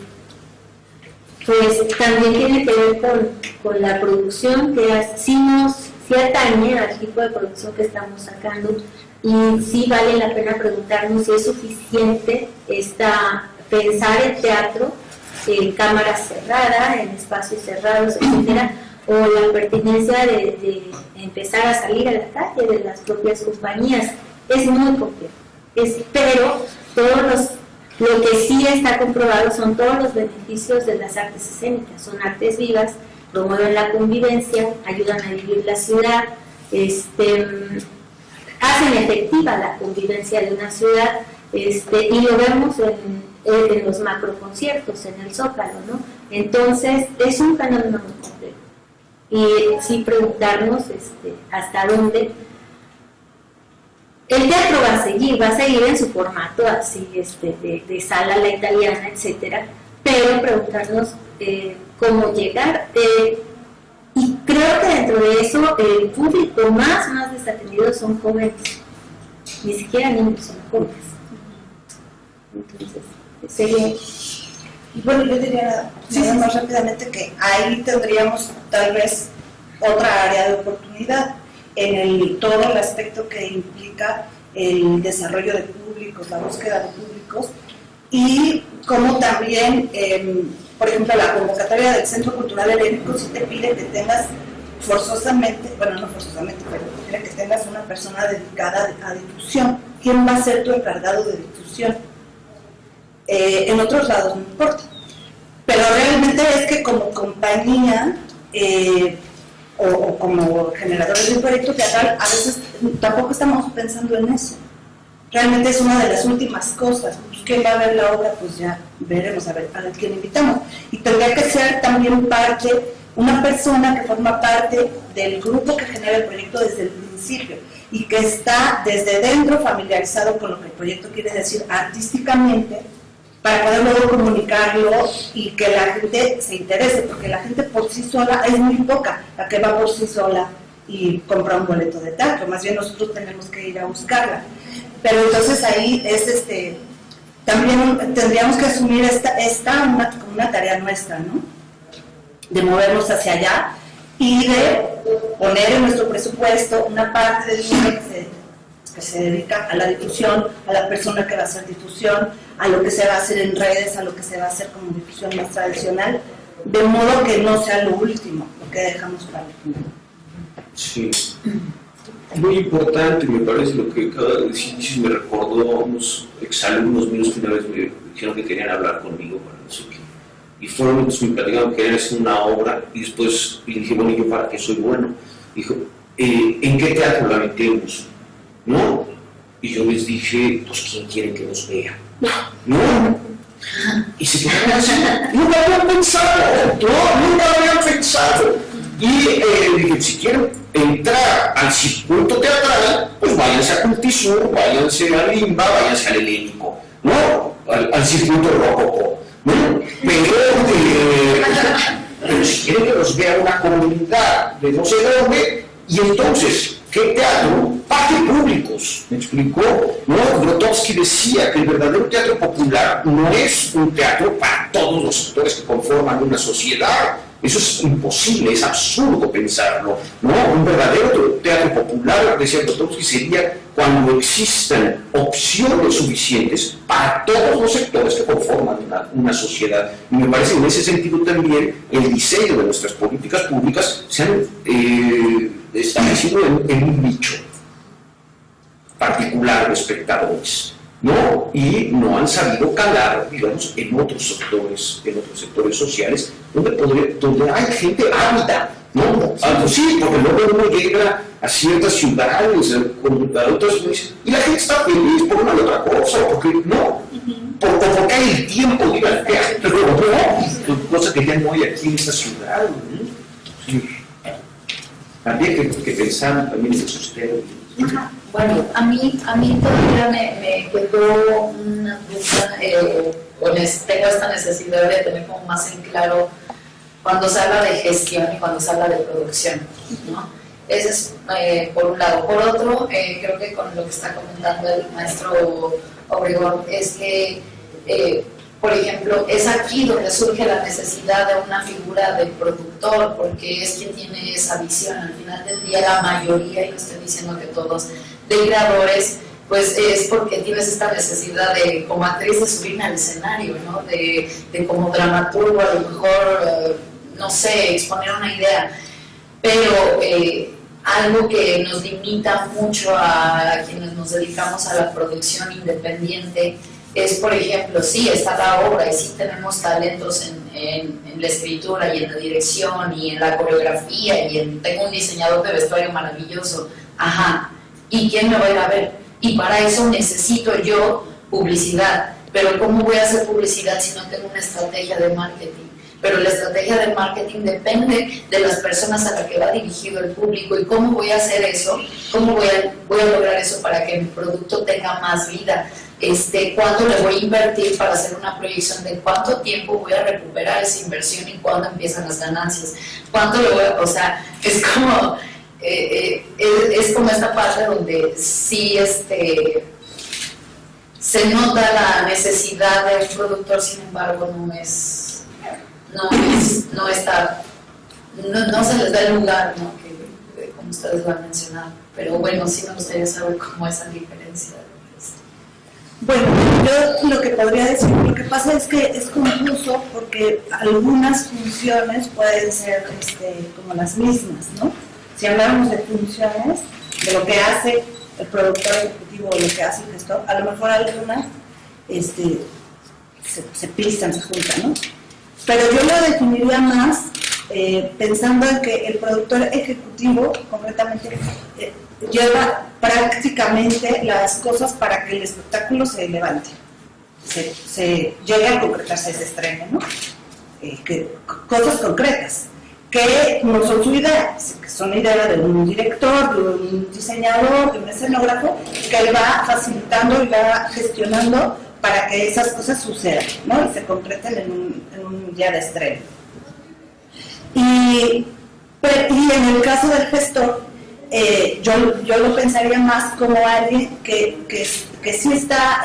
pues también tiene que ver con la producción, que sí atañe al tipo de producción que estamos sacando, y sí vale la pena preguntarnos si es suficiente pensar el teatro en cámara cerrada, en espacios cerrados, etcétera, o la pertinencia de empezar a salir a la calle de las propias compañías. Es muy complejo, pero lo que sí está comprobado son todos los beneficios de las artes escénicas. Son artes vivas, promueven la convivencia, ayudan a vivir la ciudad, hacen efectiva la convivencia de una ciudad, y lo vemos en los macroconciertos, en el Zócalo, ¿no? Entonces, es un fenómeno muy complejo. Y sí preguntarnos hasta dónde el teatro va a seguir en su formato así, de sala a la italiana, etcétera, pero preguntarnos cómo llegar, y creo que dentro de eso el público más desatendido son jóvenes, ni siquiera niños, son jóvenes. Entonces, sería... Bueno, yo diría nada más rápidamente que ahí tendríamos tal vez otra área de oportunidad en todo el aspecto que implica el desarrollo de públicos, la búsqueda de públicos, y como también, por ejemplo, la convocatoria del Centro Cultural Helénico sí te pide que tengas forzosamente, bueno, no forzosamente, pero pide que tengas una persona dedicada a difusión. ¿Quién va a ser tu encargado de difusión? En otros lados no importa, pero realmente es que como compañía o como generadores de un proyecto teatral, a veces tampoco estamos pensando en eso. Realmente es una de las últimas cosas. Pues, ¿quién va a ver la obra? Pues ya veremos a ver a quién invitamos. Y tendría que ser también una persona que forma parte del grupo que genera el proyecto desde el principio y que está desde dentro familiarizado con lo que el proyecto quiere decir artísticamente, para poder luego comunicarlo y que la gente se interese, porque la gente por sí sola es muy poca la que va por sí sola y compra un boleto de teatro, más bien nosotros tenemos que ir a buscarla. Pero entonces ahí es también tendríamos que asumir como una tarea nuestra, ¿no? De movernos hacia allá y de poner en nuestro presupuesto una parte del dinero que se dedica a la difusión, a la persona que va a hacer difusión, a lo que se va a hacer en redes, a lo que se va a hacer como difusión más tradicional, de modo que no sea lo último, lo que dejamos para el final. Sí. Muy importante, me parece lo que acaba de decir. Me recordó a unos exalumnos míos que una vez me dijeron que querían hablar conmigo para no sé qué. Y fueron los que me platicaron que querían hacer una obra, y después y dije, bueno, ¿y yo para qué soy bueno? Dijo, ¿en qué teatro la metemos? ¿No? Y yo les dije, pues ¿quién quiere que nos vea? ¿No? Y se quedaron así, nunca lo habían pensado, no, nunca lo habían pensado. Y dije, si quieren entrar al circuito teatral, pues váyanse a Cultisur, váyanse a Limba, váyanse al Helénico, ¿no? Al circuito rococó, ¿no? Pero si quieren que los vea una comunidad de no sé dónde, y entonces, ¿qué teatro? Parte públicos, ¿me explicó? ¿No? Grotowski decía que el verdadero teatro popular no es un teatro para todos los sectores que conforman una sociedad. Eso es imposible, es absurdo pensarlo, ¿no? Un verdadero teatro popular, decía Grotowski, sería cuando existan opciones suficientes para todos los sectores que conforman una sociedad. Y me parece que en ese sentido también el diseño de nuestras políticas públicas se han establecido en un nicho particular de espectadores, ¿no? Y no han sabido calar, digamos, en otros sectores sociales donde hay gente ávida, ¿no? Sí, porque luego uno llega a ciertas ciudades, a otras, y la gente está feliz por una u otra cosa, porque no, porque hay el tiempo de ir al teatro, ¿no? Cosa que ya no hay aquí en esta ciudad, ¿no? Sí. Habría que pensar también en esos términos. Bueno, a mí todavía me quedó una duda, tengo esta necesidad de tener como más en claro cuando se habla de gestión y cuando se habla de producción, ¿no? Ese es por un lado. Por otro, creo que con lo que está comentando el maestro Obregón, es que, por ejemplo, es aquí donde surge la necesidad de una figura de productor, porque es quien tiene esa visión. Al final del día, la mayoría, y no estoy diciendo que todos, de creadores, pues es porque tienes esta necesidad de, como actriz, de subirme al escenario, ¿no? De como dramaturgo, a lo mejor, no sé, exponer una idea. Pero algo que nos limita mucho a quienes nos dedicamos a la producción independiente es, por ejemplo, sí, está la obra y sí tenemos talentos en la escritura y en la dirección y en la coreografía y tengo un diseñador de vestuario maravilloso, ajá, ¿y quién me va a ir a ver? Y para eso necesito yo publicidad, pero ¿cómo voy a hacer publicidad si no tengo una estrategia de marketing? Pero la estrategia de marketing depende de las personas a las que va dirigido el público. ¿Y cómo voy a hacer eso? ¿Cómo voy a lograr eso para que mi producto tenga más vida? ¿Cuánto le voy a invertir para hacer una proyección de cuánto tiempo voy a recuperar esa inversión y cuándo empiezan las ganancias? ¿Cuánto le voy a...? O sea, es como esta parte donde sí se nota la necesidad de un productor, sin embargo no se les da el lugar, ¿no? Que como ustedes lo han mencionado. Pero bueno, sí me gustaría saber cómo es la diferencia. Bueno, yo lo que podría decir, lo que pasa es que es confuso porque algunas funciones pueden ser como las mismas, ¿no? Si hablamos de funciones, de lo que hace el productor ejecutivo o lo que hace el gestor, a lo mejor algunas se pisan, se juntan, ¿no? Pero yo lo definiría más pensando en que el productor ejecutivo concretamente lleva prácticamente las cosas para que el espectáculo se levante, se llegue a concretarse ese estreno, ¿no? Cosas concretas que no son su idea, que son la idea de un director, de un diseñador, de un escenógrafo, que él va facilitando y va gestionando para que esas cosas sucedan, ¿no? Y se concreten en un día de estreno. Y en el caso del gestor, yo lo pensaría más como alguien que sí está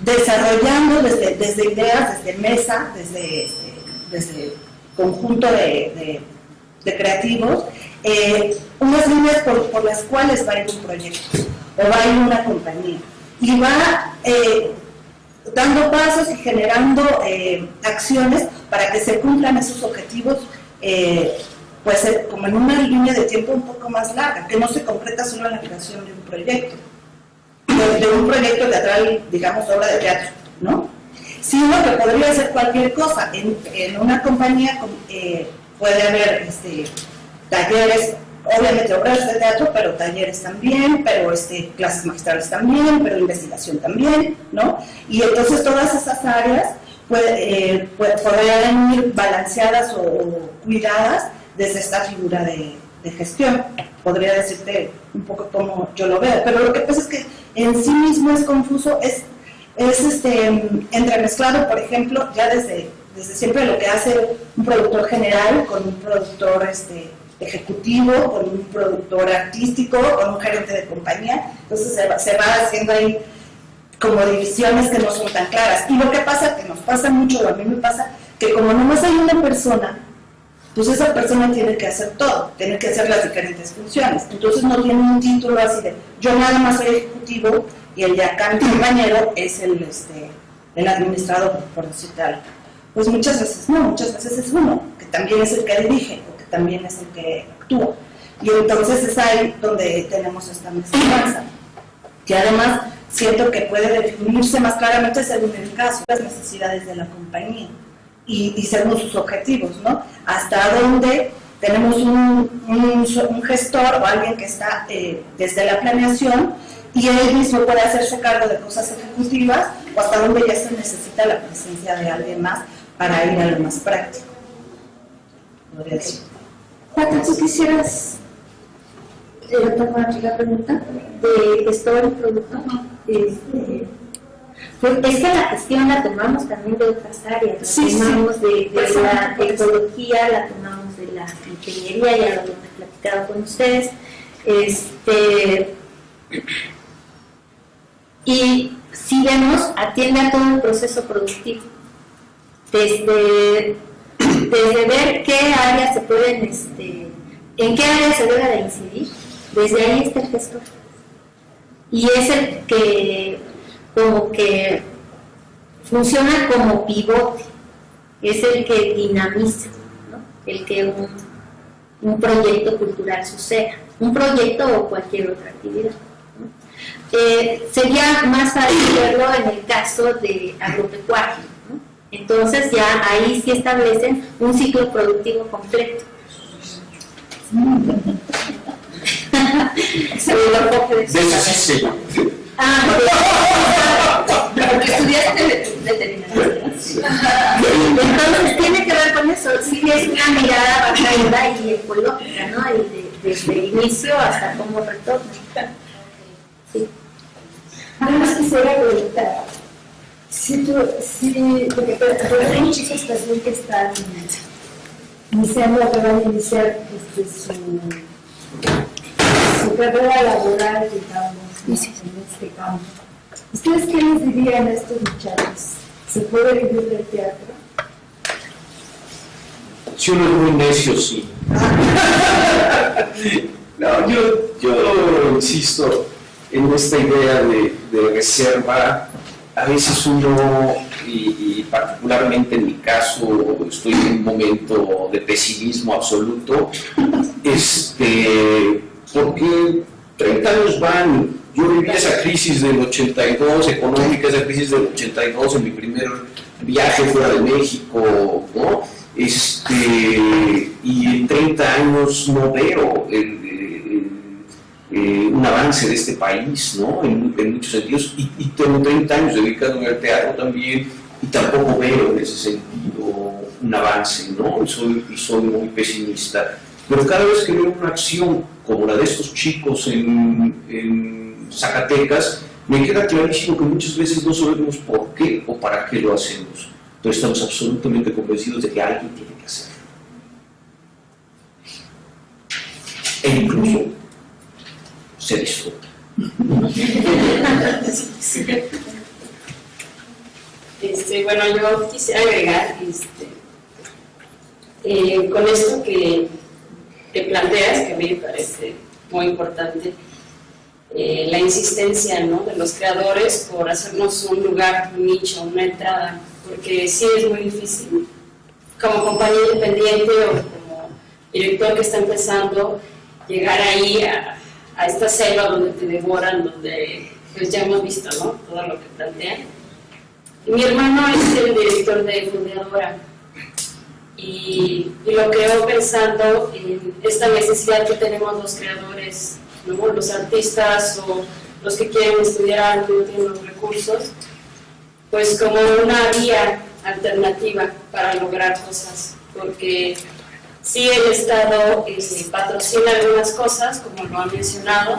desarrollando desde ideas, desde mesa, desde conjunto de creativos, unas líneas por las cuales va a ir un proyecto o va a ir una compañía, y va dando pasos y generando acciones para que se cumplan esos objetivos, pues como en una línea de tiempo un poco más larga, que no se concreta solo en la creación de un proyecto, de un proyecto teatral, digamos, obra de teatro, ¿no? Sino que podría ser cualquier cosa. En una compañía puede haber talleres, obviamente obras de teatro, pero talleres también, pero clases magistrales también, pero investigación también, ¿no? Y entonces todas esas áreas podrían ir balanceadas o cuidadas desde esta figura de gestión. Podría decirte un poco cómo yo lo veo, pero lo que pasa es que en sí mismo es confuso, es entremezclado, por ejemplo, ya desde siempre lo que hace un productor general con un productor ejecutivo, con un productor artístico, con un gerente de compañía. Entonces se va haciendo ahí como divisiones que no son tan claras. Y lo que pasa, que nos pasa mucho, o a mí me pasa, que como nomás hay una persona, pues esa persona tiene que hacer todo, tiene que hacer las diferentes funciones. Entonces no tiene un título así de, yo nada más soy ejecutivo y el de acá mi compañero es el administrador, por decirte algo. Pues muchas veces no, muchas veces es uno, que también es el que dirige, o que también es el que actúa. Y entonces es ahí donde tenemos esta mezclanza, que además siento que puede definirse más claramente según el caso, las necesidades de la compañía y según sus objetivos, ¿no? Hasta donde tenemos un gestor o alguien que está desde la planeación y él mismo puede hacerse cargo de cosas ejecutivas, o hasta donde ya se necesita la presencia de alguien más para ir a lo más práctico. Podría decir. Pato, ¿tú quisieras tomar la pregunta de gestor y productor? Pues es que la gestión la tomamos también de otras áreas, la tomamos de la ecología, la tomamos de la ingeniería, ya lo hemos platicado con ustedes, y si vemos, atiende a todo el proceso productivo, desde ver qué áreas se pueden, en qué áreas se debe de incidir, desde ahí está el gestor, y es el que como que funciona como pivote, es el que dinamiza, ¿no? El que un proyecto cultural suceda, un proyecto o cualquier otra actividad, ¿no? Sería más fácil verlo en el caso de agropecuario, ¿no? Entonces ya ahí sí establecen un ciclo productivo completo. Porque estudiaste veterinaria. Entonces tiene que ver con eso, sí es una mirada bajada y ecológica, ¿no? Y desde el inicio hasta cómo retorna. Sí. Nada más quisiera preguntar, porque hay chicos también que están iniciando, acaban de iniciar su carrera laboral, digamos, en este campo. ¿Ustedes qué les dirían a estos muchachos? ¿Se puede vivir del teatro? Si uno es muy necio, sí. No, yo insisto en esta idea de reserva. A veces uno, y particularmente en mi caso, estoy en un momento de pesimismo absoluto, porque 30 años van. Yo viví esa crisis del 82, económica, esa crisis del 82 en mi primer viaje fuera de México, ¿no? Y en 30 años no veo un avance de este país, ¿no? En muchos sentidos, y tengo 30 años dedicándome al teatro también, y tampoco veo en ese sentido un avance, ¿no? Y soy muy pesimista. Pero cada vez que veo una acción como la de estos chicos en Zacatecas, me queda clarísimo que muchas veces no sabemos por qué o para qué lo hacemos, pero estamos absolutamente convencidos de que alguien tiene que hacerlo. E incluso se disfruta. Bueno, yo quisiera agregar con esto que planteas, que a mí me parece muy importante, la insistencia, ¿no?, de los creadores por hacernos un lugar, un nicho, una entrada, porque sí es muy difícil, como compañía independiente o como director que está empezando, llegar ahí a esta selva donde te devoran, donde pues ya hemos visto, ¿no?, todo lo que plantean. Y mi hermano es el director de Fundadora y lo creo pensando en esta necesidad que tenemos los creadores, ¿no?, los artistas o los que quieren estudiar arte y no tienen los recursos, pues como una vía alternativa para lograr cosas, porque sí el Estado patrocina algunas cosas, como lo han mencionado,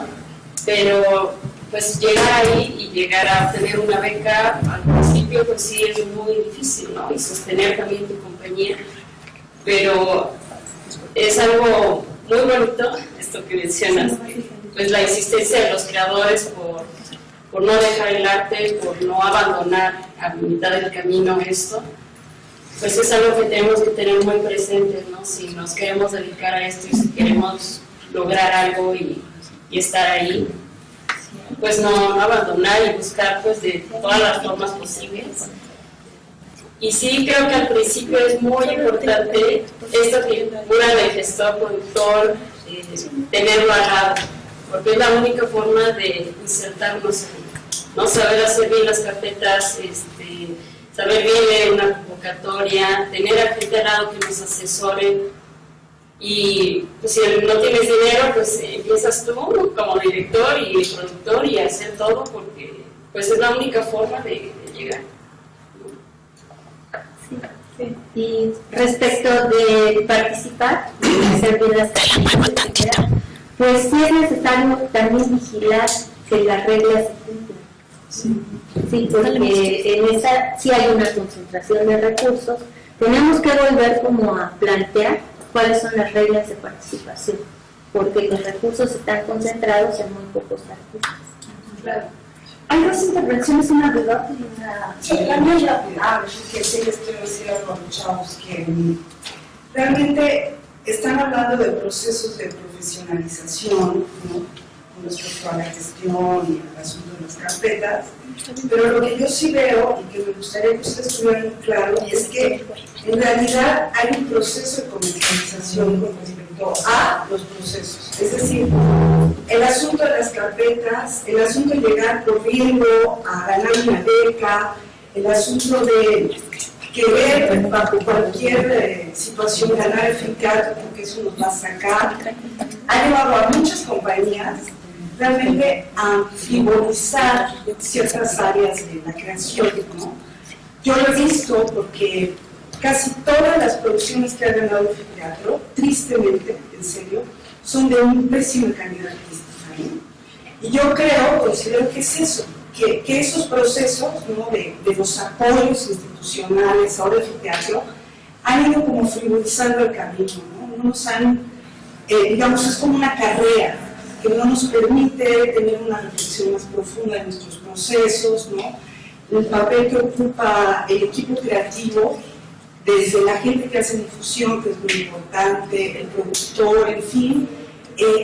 pero pues llegar ahí y llegar a obtener una beca al principio pues sí es muy difícil, ¿no?, y sostener también tu compañía, pero es algo muy bonito esto que mencionas, pues la insistencia de los creadores por no dejar el arte, por no abandonar a mitad del camino esto, pues es algo que tenemos que tener muy presente, ¿no?, si nos queremos dedicar a esto y si queremos lograr algo y estar ahí, pues no abandonar y buscar pues de todas las formas posibles. Y sí creo que al principio es muy importante esta figura de gestor, productor, tenerlo al lado, porque es la única forma de insertarnos ahí, ¿no?, saber hacer bien las carpetas, saber bien leer una convocatoria, tener a gente al lado que nos asesore. Y pues, si no tienes dinero, pues empiezas tú como director y productor y hacer todo, porque pues es la única forma de llegar. Sí. Y respecto de participar y hacer bien las cosas, pues sí es necesario también vigilar que las reglas se cumplan. Sí, porque en esa sí hay una concentración de recursos. Tenemos que volver como a plantear cuáles son las reglas de participación, porque los recursos están concentrados en muy pocos artistas. Claro. Hay dos intervenciones, una de Lotte y una... Sí, la mía es la que sí les quiero decir a los chavos que realmente están hablando de procesos de profesionalización, ¿no?, con respecto a la gestión y al asunto de las carpetas, pero lo que yo sí veo y que me gustaría que ustedes tuvieran claro es que en realidad hay un proceso de comercialización con respecto a los procesos, es decir, el asunto de las carpetas, el asunto de llegar corriendo a ganar una beca, el asunto de querer bajo cualquier situación ganar el FICAT porque eso nos va a sacar, ha llevado a muchas compañías realmente a frivolizar ciertas áreas de la creación, ¿no? Yo lo he visto porque casi todas las producciones que ha ganado el teatro, tristemente, en serio, son de un pésimo calidad artística, ¿no? Y yo considero que es eso, que esos procesos, ¿no?, de los apoyos institucionales ahora del teatro han ido como frivolizando el camino, ¿no? No nos han, digamos, es como una carrera que no nos permite tener una reflexión más profunda de nuestros procesos, ¿no? El papel que ocupa el equipo creativo, desde la gente que hace difusión, que es muy importante, el productor, en fin,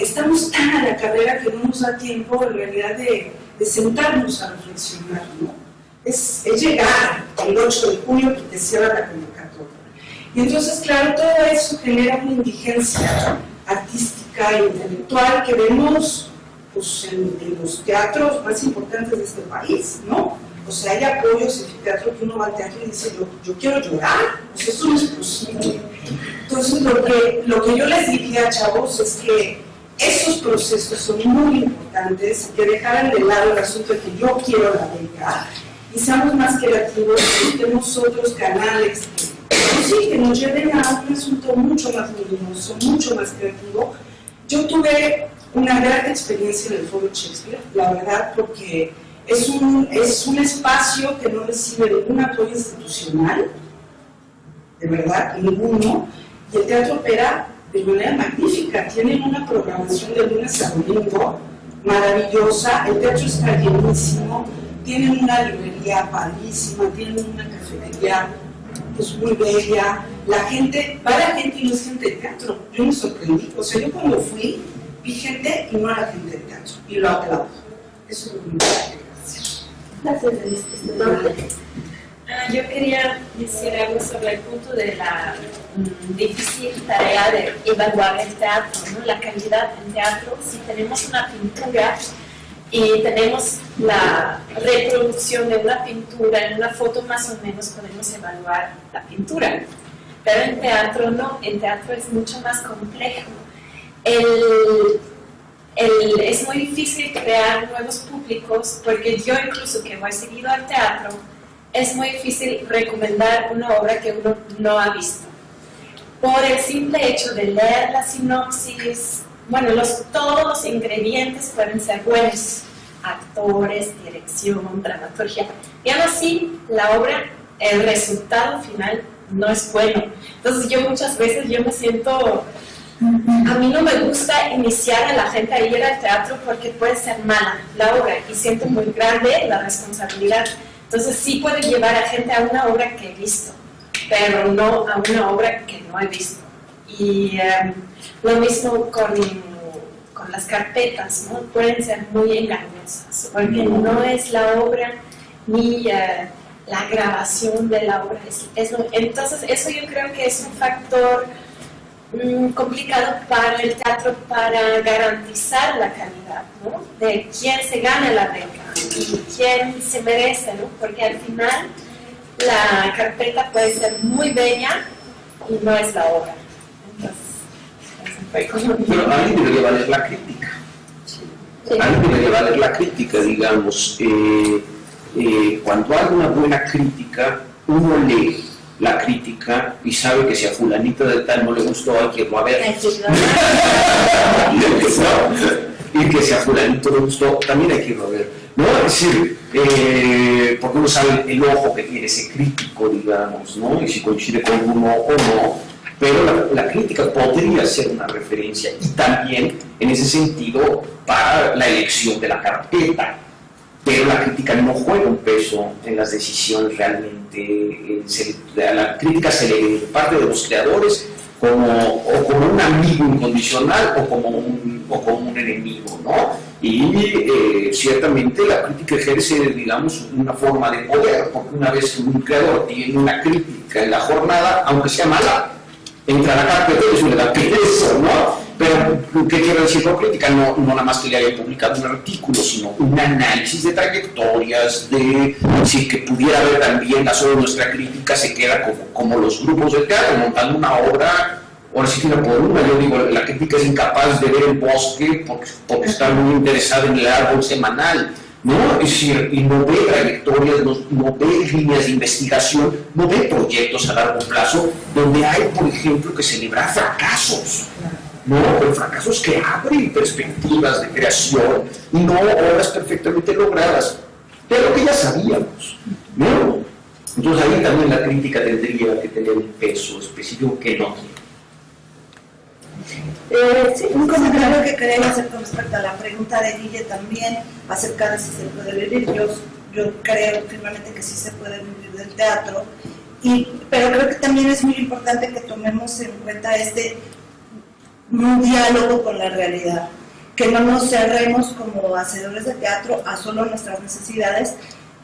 estamos tan a la carrera que no nos da tiempo en realidad de sentarnos a reflexionar, ¿no? Es llegar el 8 de julio que te cierra la convocatoria. Y entonces, claro, todo eso genera una indigencia artística e intelectual que vemos pues, en los teatros más importantes de este país, ¿no? O sea, hay apoyos en el teatro que uno va al teatro y dice, yo quiero llorar, pues esto no es posible. Entonces, lo que yo les diría, chavos, es que esos procesos son muy importantes, que dejaran de lado el asunto de que yo quiero la beca y seamos más creativos, y tenemos otros canales que nos lleven a un asunto mucho más luminoso, mucho más creativo. Yo tuve una gran experiencia en el Foro Shakespeare, la verdad, porque es un espacio que no recibe ningún apoyo institucional, de verdad, ninguno, y el teatro opera de manera magnífica, tienen una programación de lunes a domingo maravillosa, el teatro está llenísimo, tienen una librería padrísima, tienen una cafetería pues muy bella, la gente, va la gente y no es gente de teatro, yo me sorprendí, o sea, yo cuando fui, vi gente y no era gente de teatro, y lo aplaudo. Eso es lo que me gustaría decir. Gracias. Yo quería decir algo sobre el punto de la difícil tarea de evaluar el teatro, ¿no? La calidad del teatro. Si tenemos una pintura y tenemos la reproducción de una pintura en una foto, más o menos podemos evaluar la pintura. Pero en teatro no, en teatro es mucho más complejo. Es muy difícil crear nuevos públicos, porque yo incluso que voy seguido al teatro, es muy difícil recomendar una obra que uno no ha visto. Por el simple hecho de leer la sinopsis, bueno, todos los ingredientes pueden ser buenos, actores, dirección, dramaturgia, y aún así la obra, el resultado final no es bueno. Entonces yo muchas veces me siento, a mí no me gusta iniciar a la gente a ir al teatro porque puede ser mala la obra y siento muy grande la responsabilidad. Entonces sí puedo llevar a gente a una obra que he visto, pero no a una obra que no he visto. Y lo mismo con las carpetas, ¿no? Pueden ser muy engañosas, porque no es la obra ni la grabación de la obra. Entonces eso yo creo que es un factor complicado para el teatro para garantizar la calidad, ¿no? De quién se gana la beca y quién se merece, ¿no? Porque al final la carpeta puede ser muy bella y no es la obra. Entonces, pero a mí debería valer la crítica. A mí debería valer la crítica, digamos. Cuando hay una buena crítica, uno lee la crítica y sabe que si a fulanita de tal no le gustó, hay que irlo a ver. Y que si a fulanito le gustó, también hay que irlo a ver. ¿No? Es decir, porque uno sabe el ojo que tiene ese crítico, digamos, ¿no? Y si coincide con uno o no, pero la crítica podría ser una referencia y también en ese sentido para la elección de la carpeta. Pero la crítica no juega un peso en las decisiones realmente. La crítica se lee de parte de los creadores como un amigo incondicional o como un enemigo, ¿no? Y ciertamente la crítica ejerce, digamos, una forma de poder, porque una vez que un creador tiene una crítica en la jornada, aunque sea mala, entra a la carpeta y eso le da peso, ¿no? Pero, ¿qué quiero decir con crítica? No nada más que le haya publicado un artículo, sino un análisis de trayectorias, si que pudiera haber también, la solo nuestra crítica se queda como los grupos de teatro, montando una obra, ahora sí que una por una. Yo digo, la crítica es incapaz de ver el bosque porque está muy interesada en el árbol semanal, ¿no? Es decir, y no ve trayectorias, no ve líneas de investigación, no ve proyectos a largo plazo, donde hay, por ejemplo, que celebrar fracasos. No, pero fracasos que abren perspectivas de creación y no obras perfectamente logradas, pero que ya sabíamos, ¿no? Entonces ahí también la crítica tendría que tener un peso específico que no tiene. Sí, un comentario que quería hacer con respecto a la pregunta de Guille también, acerca de si se puede vivir. Yo creo firmemente que sí se puede vivir del teatro, pero creo que también es muy importante que tomemos en cuenta un diálogo con la realidad, que no nos cerremos como hacedores de teatro a solo nuestras necesidades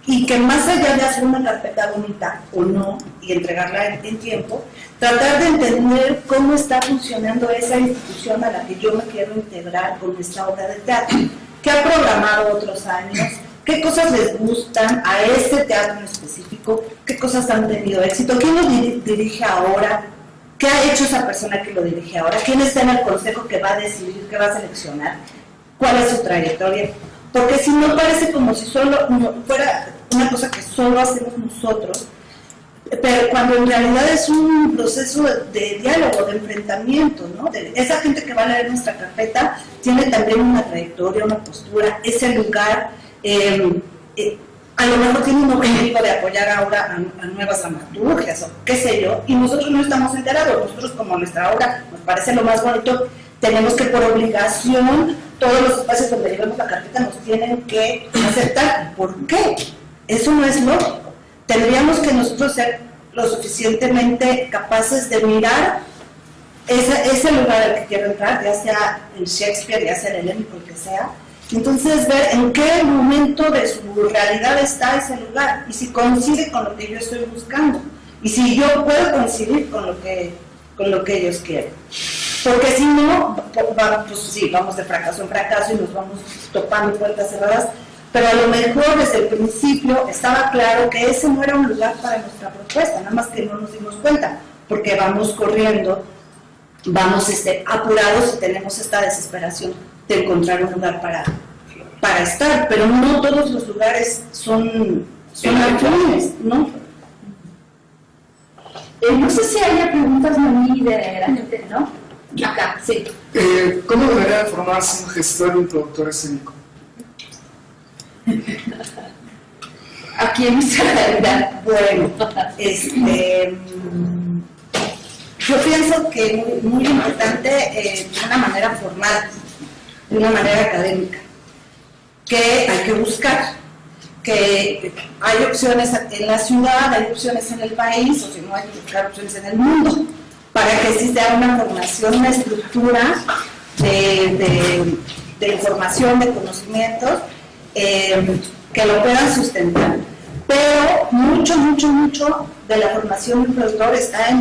y que más allá de hacer una carpeta bonita o no y entregarla en tiempo, tratar de entender cómo está funcionando esa institución a la que yo me quiero integrar con esta obra de teatro, qué ha programado otros años, qué cosas les gustan a este teatro en específico, qué cosas han tenido éxito, quién lo dirige ahora, qué ha hecho esa persona que lo dirige ahora, quién está en el consejo que va a decidir, qué va a seleccionar, cuál es su trayectoria, porque si no parece como si solo fuera una cosa que solo hacemos nosotros, pero cuando en realidad es un proceso de diálogo, de enfrentamiento, ¿no? Esa gente que va a leer nuestra carpeta tiene también una trayectoria, una postura, ese lugar, a lo mejor tiene un objetivo de apoyar ahora a nuevas dramaturgias o qué sé yo, y nosotros no estamos enterados. Nosotros, como nuestra obra nos parece lo más bonito, tenemos que por obligación todos los espacios donde llevemos la carpeta nos tienen que aceptar. ¿Por qué? Eso no es lógico. Tendríamos que nosotros ser lo suficientemente capaces de mirar ese lugar al que quiero entrar, ya sea en Shakespeare, ya sea en Helénico, el que sea, y entonces ver en qué momento de su realidad está ese lugar, y si coincide con lo que yo estoy buscando, y si yo puedo coincidir con lo que ellos quieren. Porque si no, pues sí, vamos de fracaso en fracaso y nos vamos topando puertas cerradas, pero a lo mejor desde el principio estaba claro que ese no era un lugar para nuestra propuesta, nada más que no nos dimos cuenta, porque vamos corriendo, vamos apurados y tenemos esta desesperación de encontrar un lugar para estar, pero no todos los lugares son afines, ¿no? No sé si haya preguntas muy de la gente, ¿no? Acá, sí. ¿Cómo debería formarse un gestor y un productor escénico? Aquí en nuestra realidad. Bueno, yo pienso que muy importante de una manera formal, de una manera académica, que hay que buscar, que hay opciones en la ciudad, hay opciones en el país, o si no hay que buscar opciones en el mundo, para que exista una formación, una estructura de información, de conocimientos, que lo puedan sustentar. Pero mucho de la formación del productor está en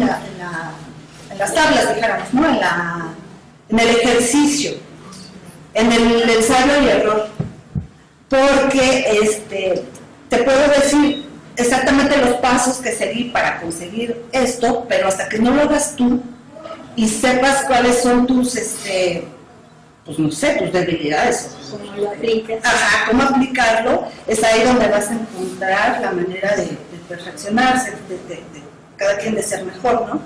las tablas, dijéramos, ¿no? En el ejercicio, en el ensayo y error. Porque te puedo decir exactamente los pasos que seguir para conseguir esto, pero hasta que no lo hagas tú y sepas cuáles son tus, pues no sé, tus debilidades. ¿Cómo lo aplicas? Ajá, cómo aplicarlo, es ahí donde vas a encontrar la manera de perfeccionarse, de cada quien de ser mejor, ¿no?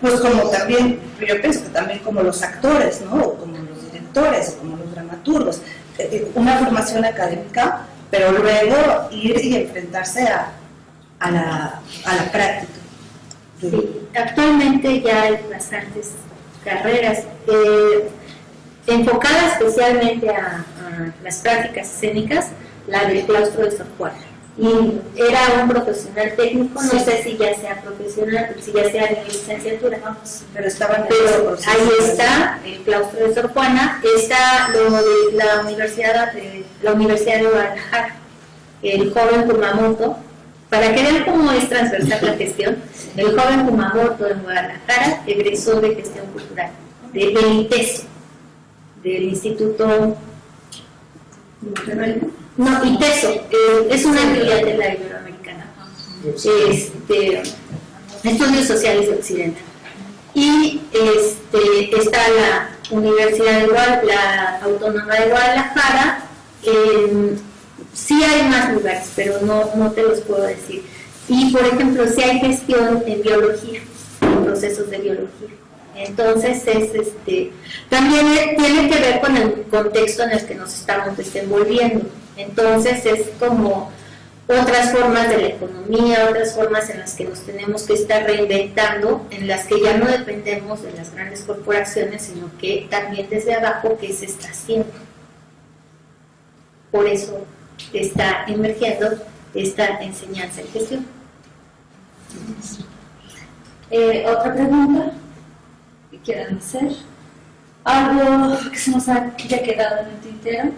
Pues como también, yo pienso que también como los actores, ¿no? O como los directores, o como los dramaturgos, una formación académica, pero luego ir y enfrentarse a la práctica. Sí, actualmente ya hay bastantes carreras enfocadas especialmente a las prácticas escénicas, la del claustro de Sor Juana. Y era un profesional técnico, no sé si ya sea profesional, si ya sea de licenciatura, pero estaban ahí está el claustro de Sor Juana, está lo de la Universidad de Guadalajara, el joven Kumamoto, para que vean cómo es transversal la gestión. El joven Kumamoto de Guadalajara egresó de gestión cultural, del ITESO, del Instituto no, ITESO, es una entidad de la Iberoamericana, Estudios Sociales de Occidente. Y está la Universidad la Autónoma de Guadalajara. Sí hay más lugares, pero no te los puedo decir. Y por ejemplo, sí hay gestión en biología, en procesos de biología. Entonces también tiene que ver con el contexto en el que nos estamos desenvolviendo. Entonces es como otras formas de la economía, otras formas en las que nos tenemos que estar reinventando, en las que ya no dependemos de las grandes corporaciones, sino que también desde abajo, ¿qué se está haciendo? Por eso está emergiendo esta enseñanza y gestión. ¿Otra pregunta que quieran hacer? ¿Algo que se nos haya quedado en el tintero?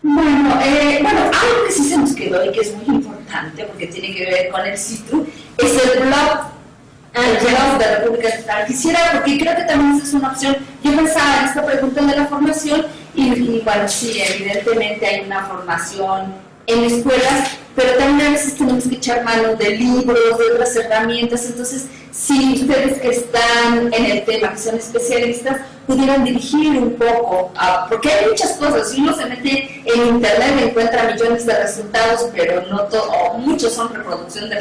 Bueno, algo que sí se nos quedó y que es muy importante porque tiene que ver con el CITRU es el blog de República Digital. Quisiera, porque creo que también esa es una opción. Yo pensaba en esta pregunta de la formación y bueno, sí, evidentemente hay una formación en escuelas, pero también a veces tenemos que echar mano de libros, de otras herramientas. Entonces, si ustedes que están en el tema, que son especialistas, pudieran dirigir un poco, porque hay muchas cosas. Si uno se mete en internet encuentra millones de resultados, pero no muchos son reproducción de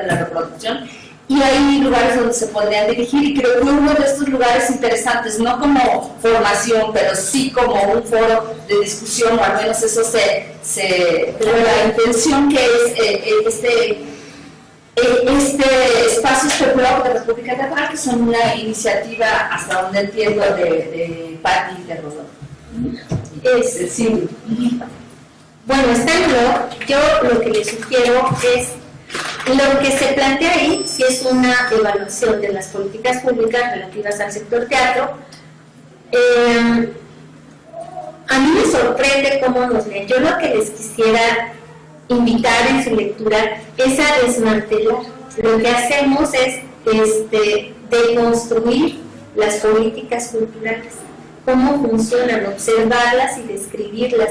la reproducción. Y hay lugares donde se podrían dirigir, y creo que uno de estos lugares interesantes, no como formación, pero sí como un foro de discusión, o al menos eso la intención que es este espacio, este blog de República Teatral, que son una iniciativa, hasta donde entiendo, de Patti de Rodolfo. Sí. Bueno, está el blog. Yo lo que les sugiero es lo que se plantea ahí, que es una evaluación de las políticas públicas relativas al sector teatro. A mí me sorprende cómo nos leen. Yo lo que les quisiera invitar en su lectura es a desmantelar. Lo que hacemos es deconstruir las políticas culturales, cómo funcionan, observarlas y describirlas.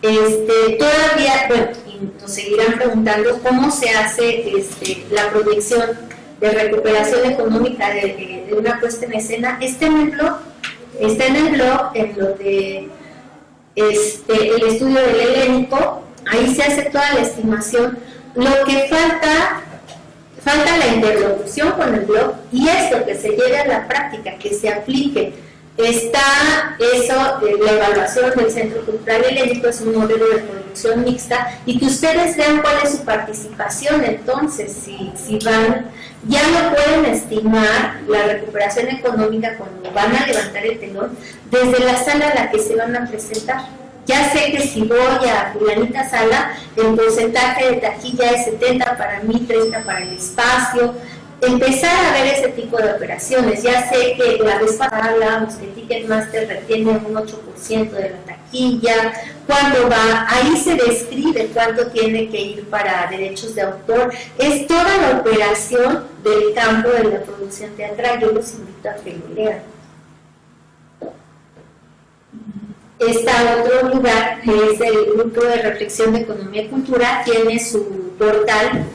Todavía, bueno, y nos seguirán preguntando cómo se hace la proyección de recuperación económica de una puesta en escena. Está en el blog, en lo de el estudio del helénico. Ahí se hace toda la estimación. Lo que falta la interlocución con el blog, y esto que se lleve a la práctica, que se aplique. Está eso, la evaluación del Centro Cultural Helénico es un modelo de producción mixta, y que ustedes vean cuál es su participación. Entonces, si van, ya no pueden estimar la recuperación económica cuando van a levantar el telón desde la sala a la que se van a presentar. Ya sé que si voy a fulanita sala, el porcentaje de taquilla es 70 para mí, 30 para el espacio. Empezar a ver ese tipo de operaciones. Ya sé que la vez pasada hablábamos que Ticketmaster retiene un 8% de la taquilla. Cuando va, ahí se describe cuánto tiene que ir para derechos de autor. Es toda la operación del campo de la producción teatral. Yo los invito a que lo lean. Está otro lugar, que es el Grupo de Reflexión de Economía y Cultura, tiene su portal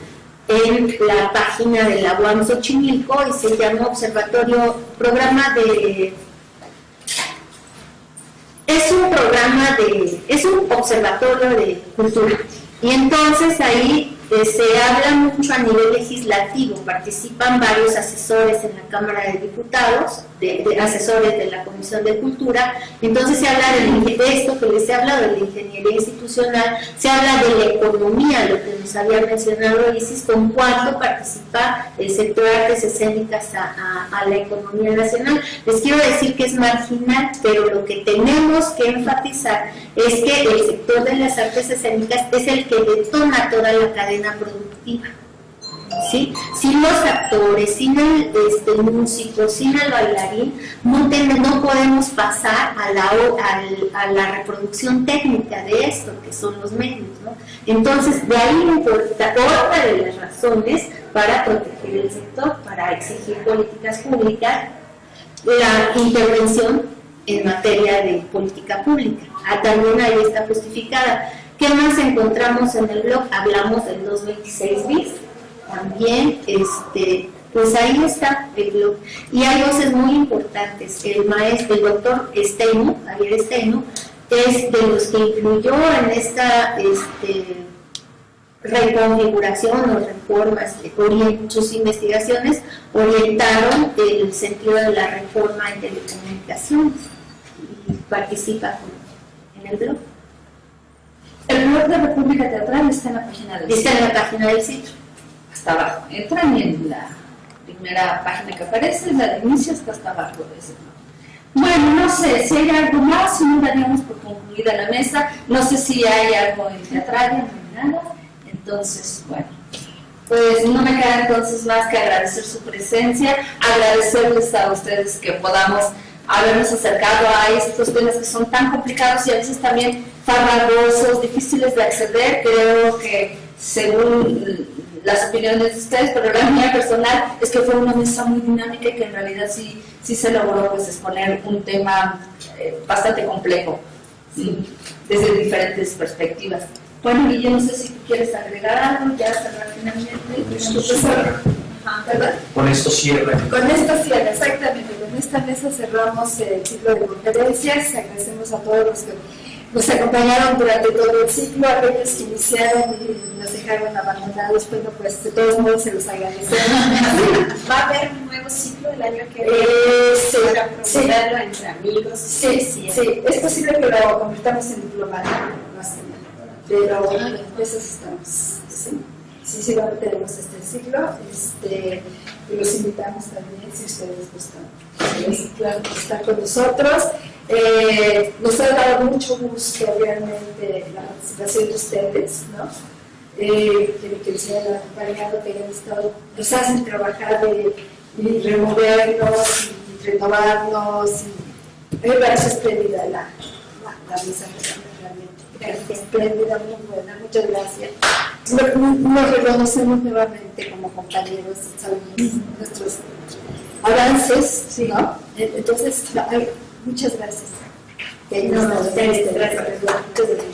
en la página de la UAM Xochimilco y se llama es un observatorio de cultura. Y entonces ahí se habla mucho a nivel legislativo, participan varios asesores en la Cámara de Diputados, asesores de la Comisión de Cultura. Entonces se habla de esto que les he hablado, de la ingeniería institucional, se habla de la economía, lo que nos había mencionado Isis, con cuánto participa el sector de artes escénicas a la economía nacional. Les quiero decir que es marginal, pero lo que tenemos que enfatizar es que el sector de las artes escénicas es el que detona toda la cadena productiva. ¿Sí? Sin los actores, sin el músico, sin el bailarín, no podemos pasar a la reproducción técnica de esto, que son los medios, ¿no? Entonces, de ahí importa otra de las razones para proteger el sector, para exigir políticas públicas, la intervención en materia de política pública. También ahí está justificada. ¿Qué más encontramos en el blog? Hablamos del 226 bis. También, pues ahí está el blog. Y hay voces muy importantes. El doctor Steinu, Javier Steinu, es de los que influyó en esta reconfiguración o reformas. Sus investigaciones orientaron el sentido de la reforma en telecomunicaciones y participa en el blog. El blog de República Teatral está en la página del sitio. Está en la página del sitio. Hasta abajo. Entran en la primera página que aparece, la de inicio, hasta abajo de ese blog. Bueno, no sé si hay algo más, si no daríamos por concluida la mesa. No sé si hay algo en Teatralia, no hay nada. Entonces, bueno, pues no me queda entonces más que agradecer su presencia, agradecerles a ustedes que podamos habernos acercado a estos temas que son tan complicados y a veces también farragosos, difíciles de acceder. Creo que según las opiniones de ustedes, pero la mía personal es que fue una mesa muy dinámica y que en realidad sí se logró pues exponer un tema bastante complejo, ¿sí? Desde diferentes perspectivas. Bueno, y yo no sé si tú quieres agregar algo, ya cerrar finalmente. Con esto cierra. Con esto cierra, exactamente. Con esta mesa cerramos el ciclo de conferencias. Agradecemos a todos los que nos acompañaron durante todo el ciclo, a aquellos que iniciaron y nos dejaron abandonados. Bueno, pues de todos modos se los agradecemos. ¿Va a haber un nuevo ciclo el año que viene? Sí, para promoverlo entre amigos. Sí, es posible que lo convirtamos en diplomado, pero eso estamos. Sí. sí, bueno, tenemos este ciclo, y los invitamos también, si ustedes gustan, claro, estar con nosotros. Nos ha dado mucho gusto realmente la participación de ustedes, ¿no? Que nos hayan acompañado, que hayan estado, nos hacen trabajar y removernos y renovarnos. Y me parece espléndida la mesa realmente. Gracias, espléndida, muy buena, muchas gracias. Nos reconocemos nuevamente como compañeros, sabemos nuestros avances, ¿sí? ¿No? Entonces, muchas gracias. No, ustedes, gracias.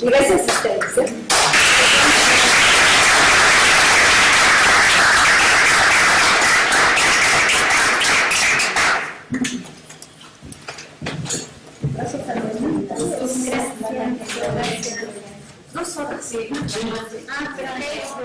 Y gracias a ustedes. Gracias a los gracias. 2 horas, sí. Ah, perfecto.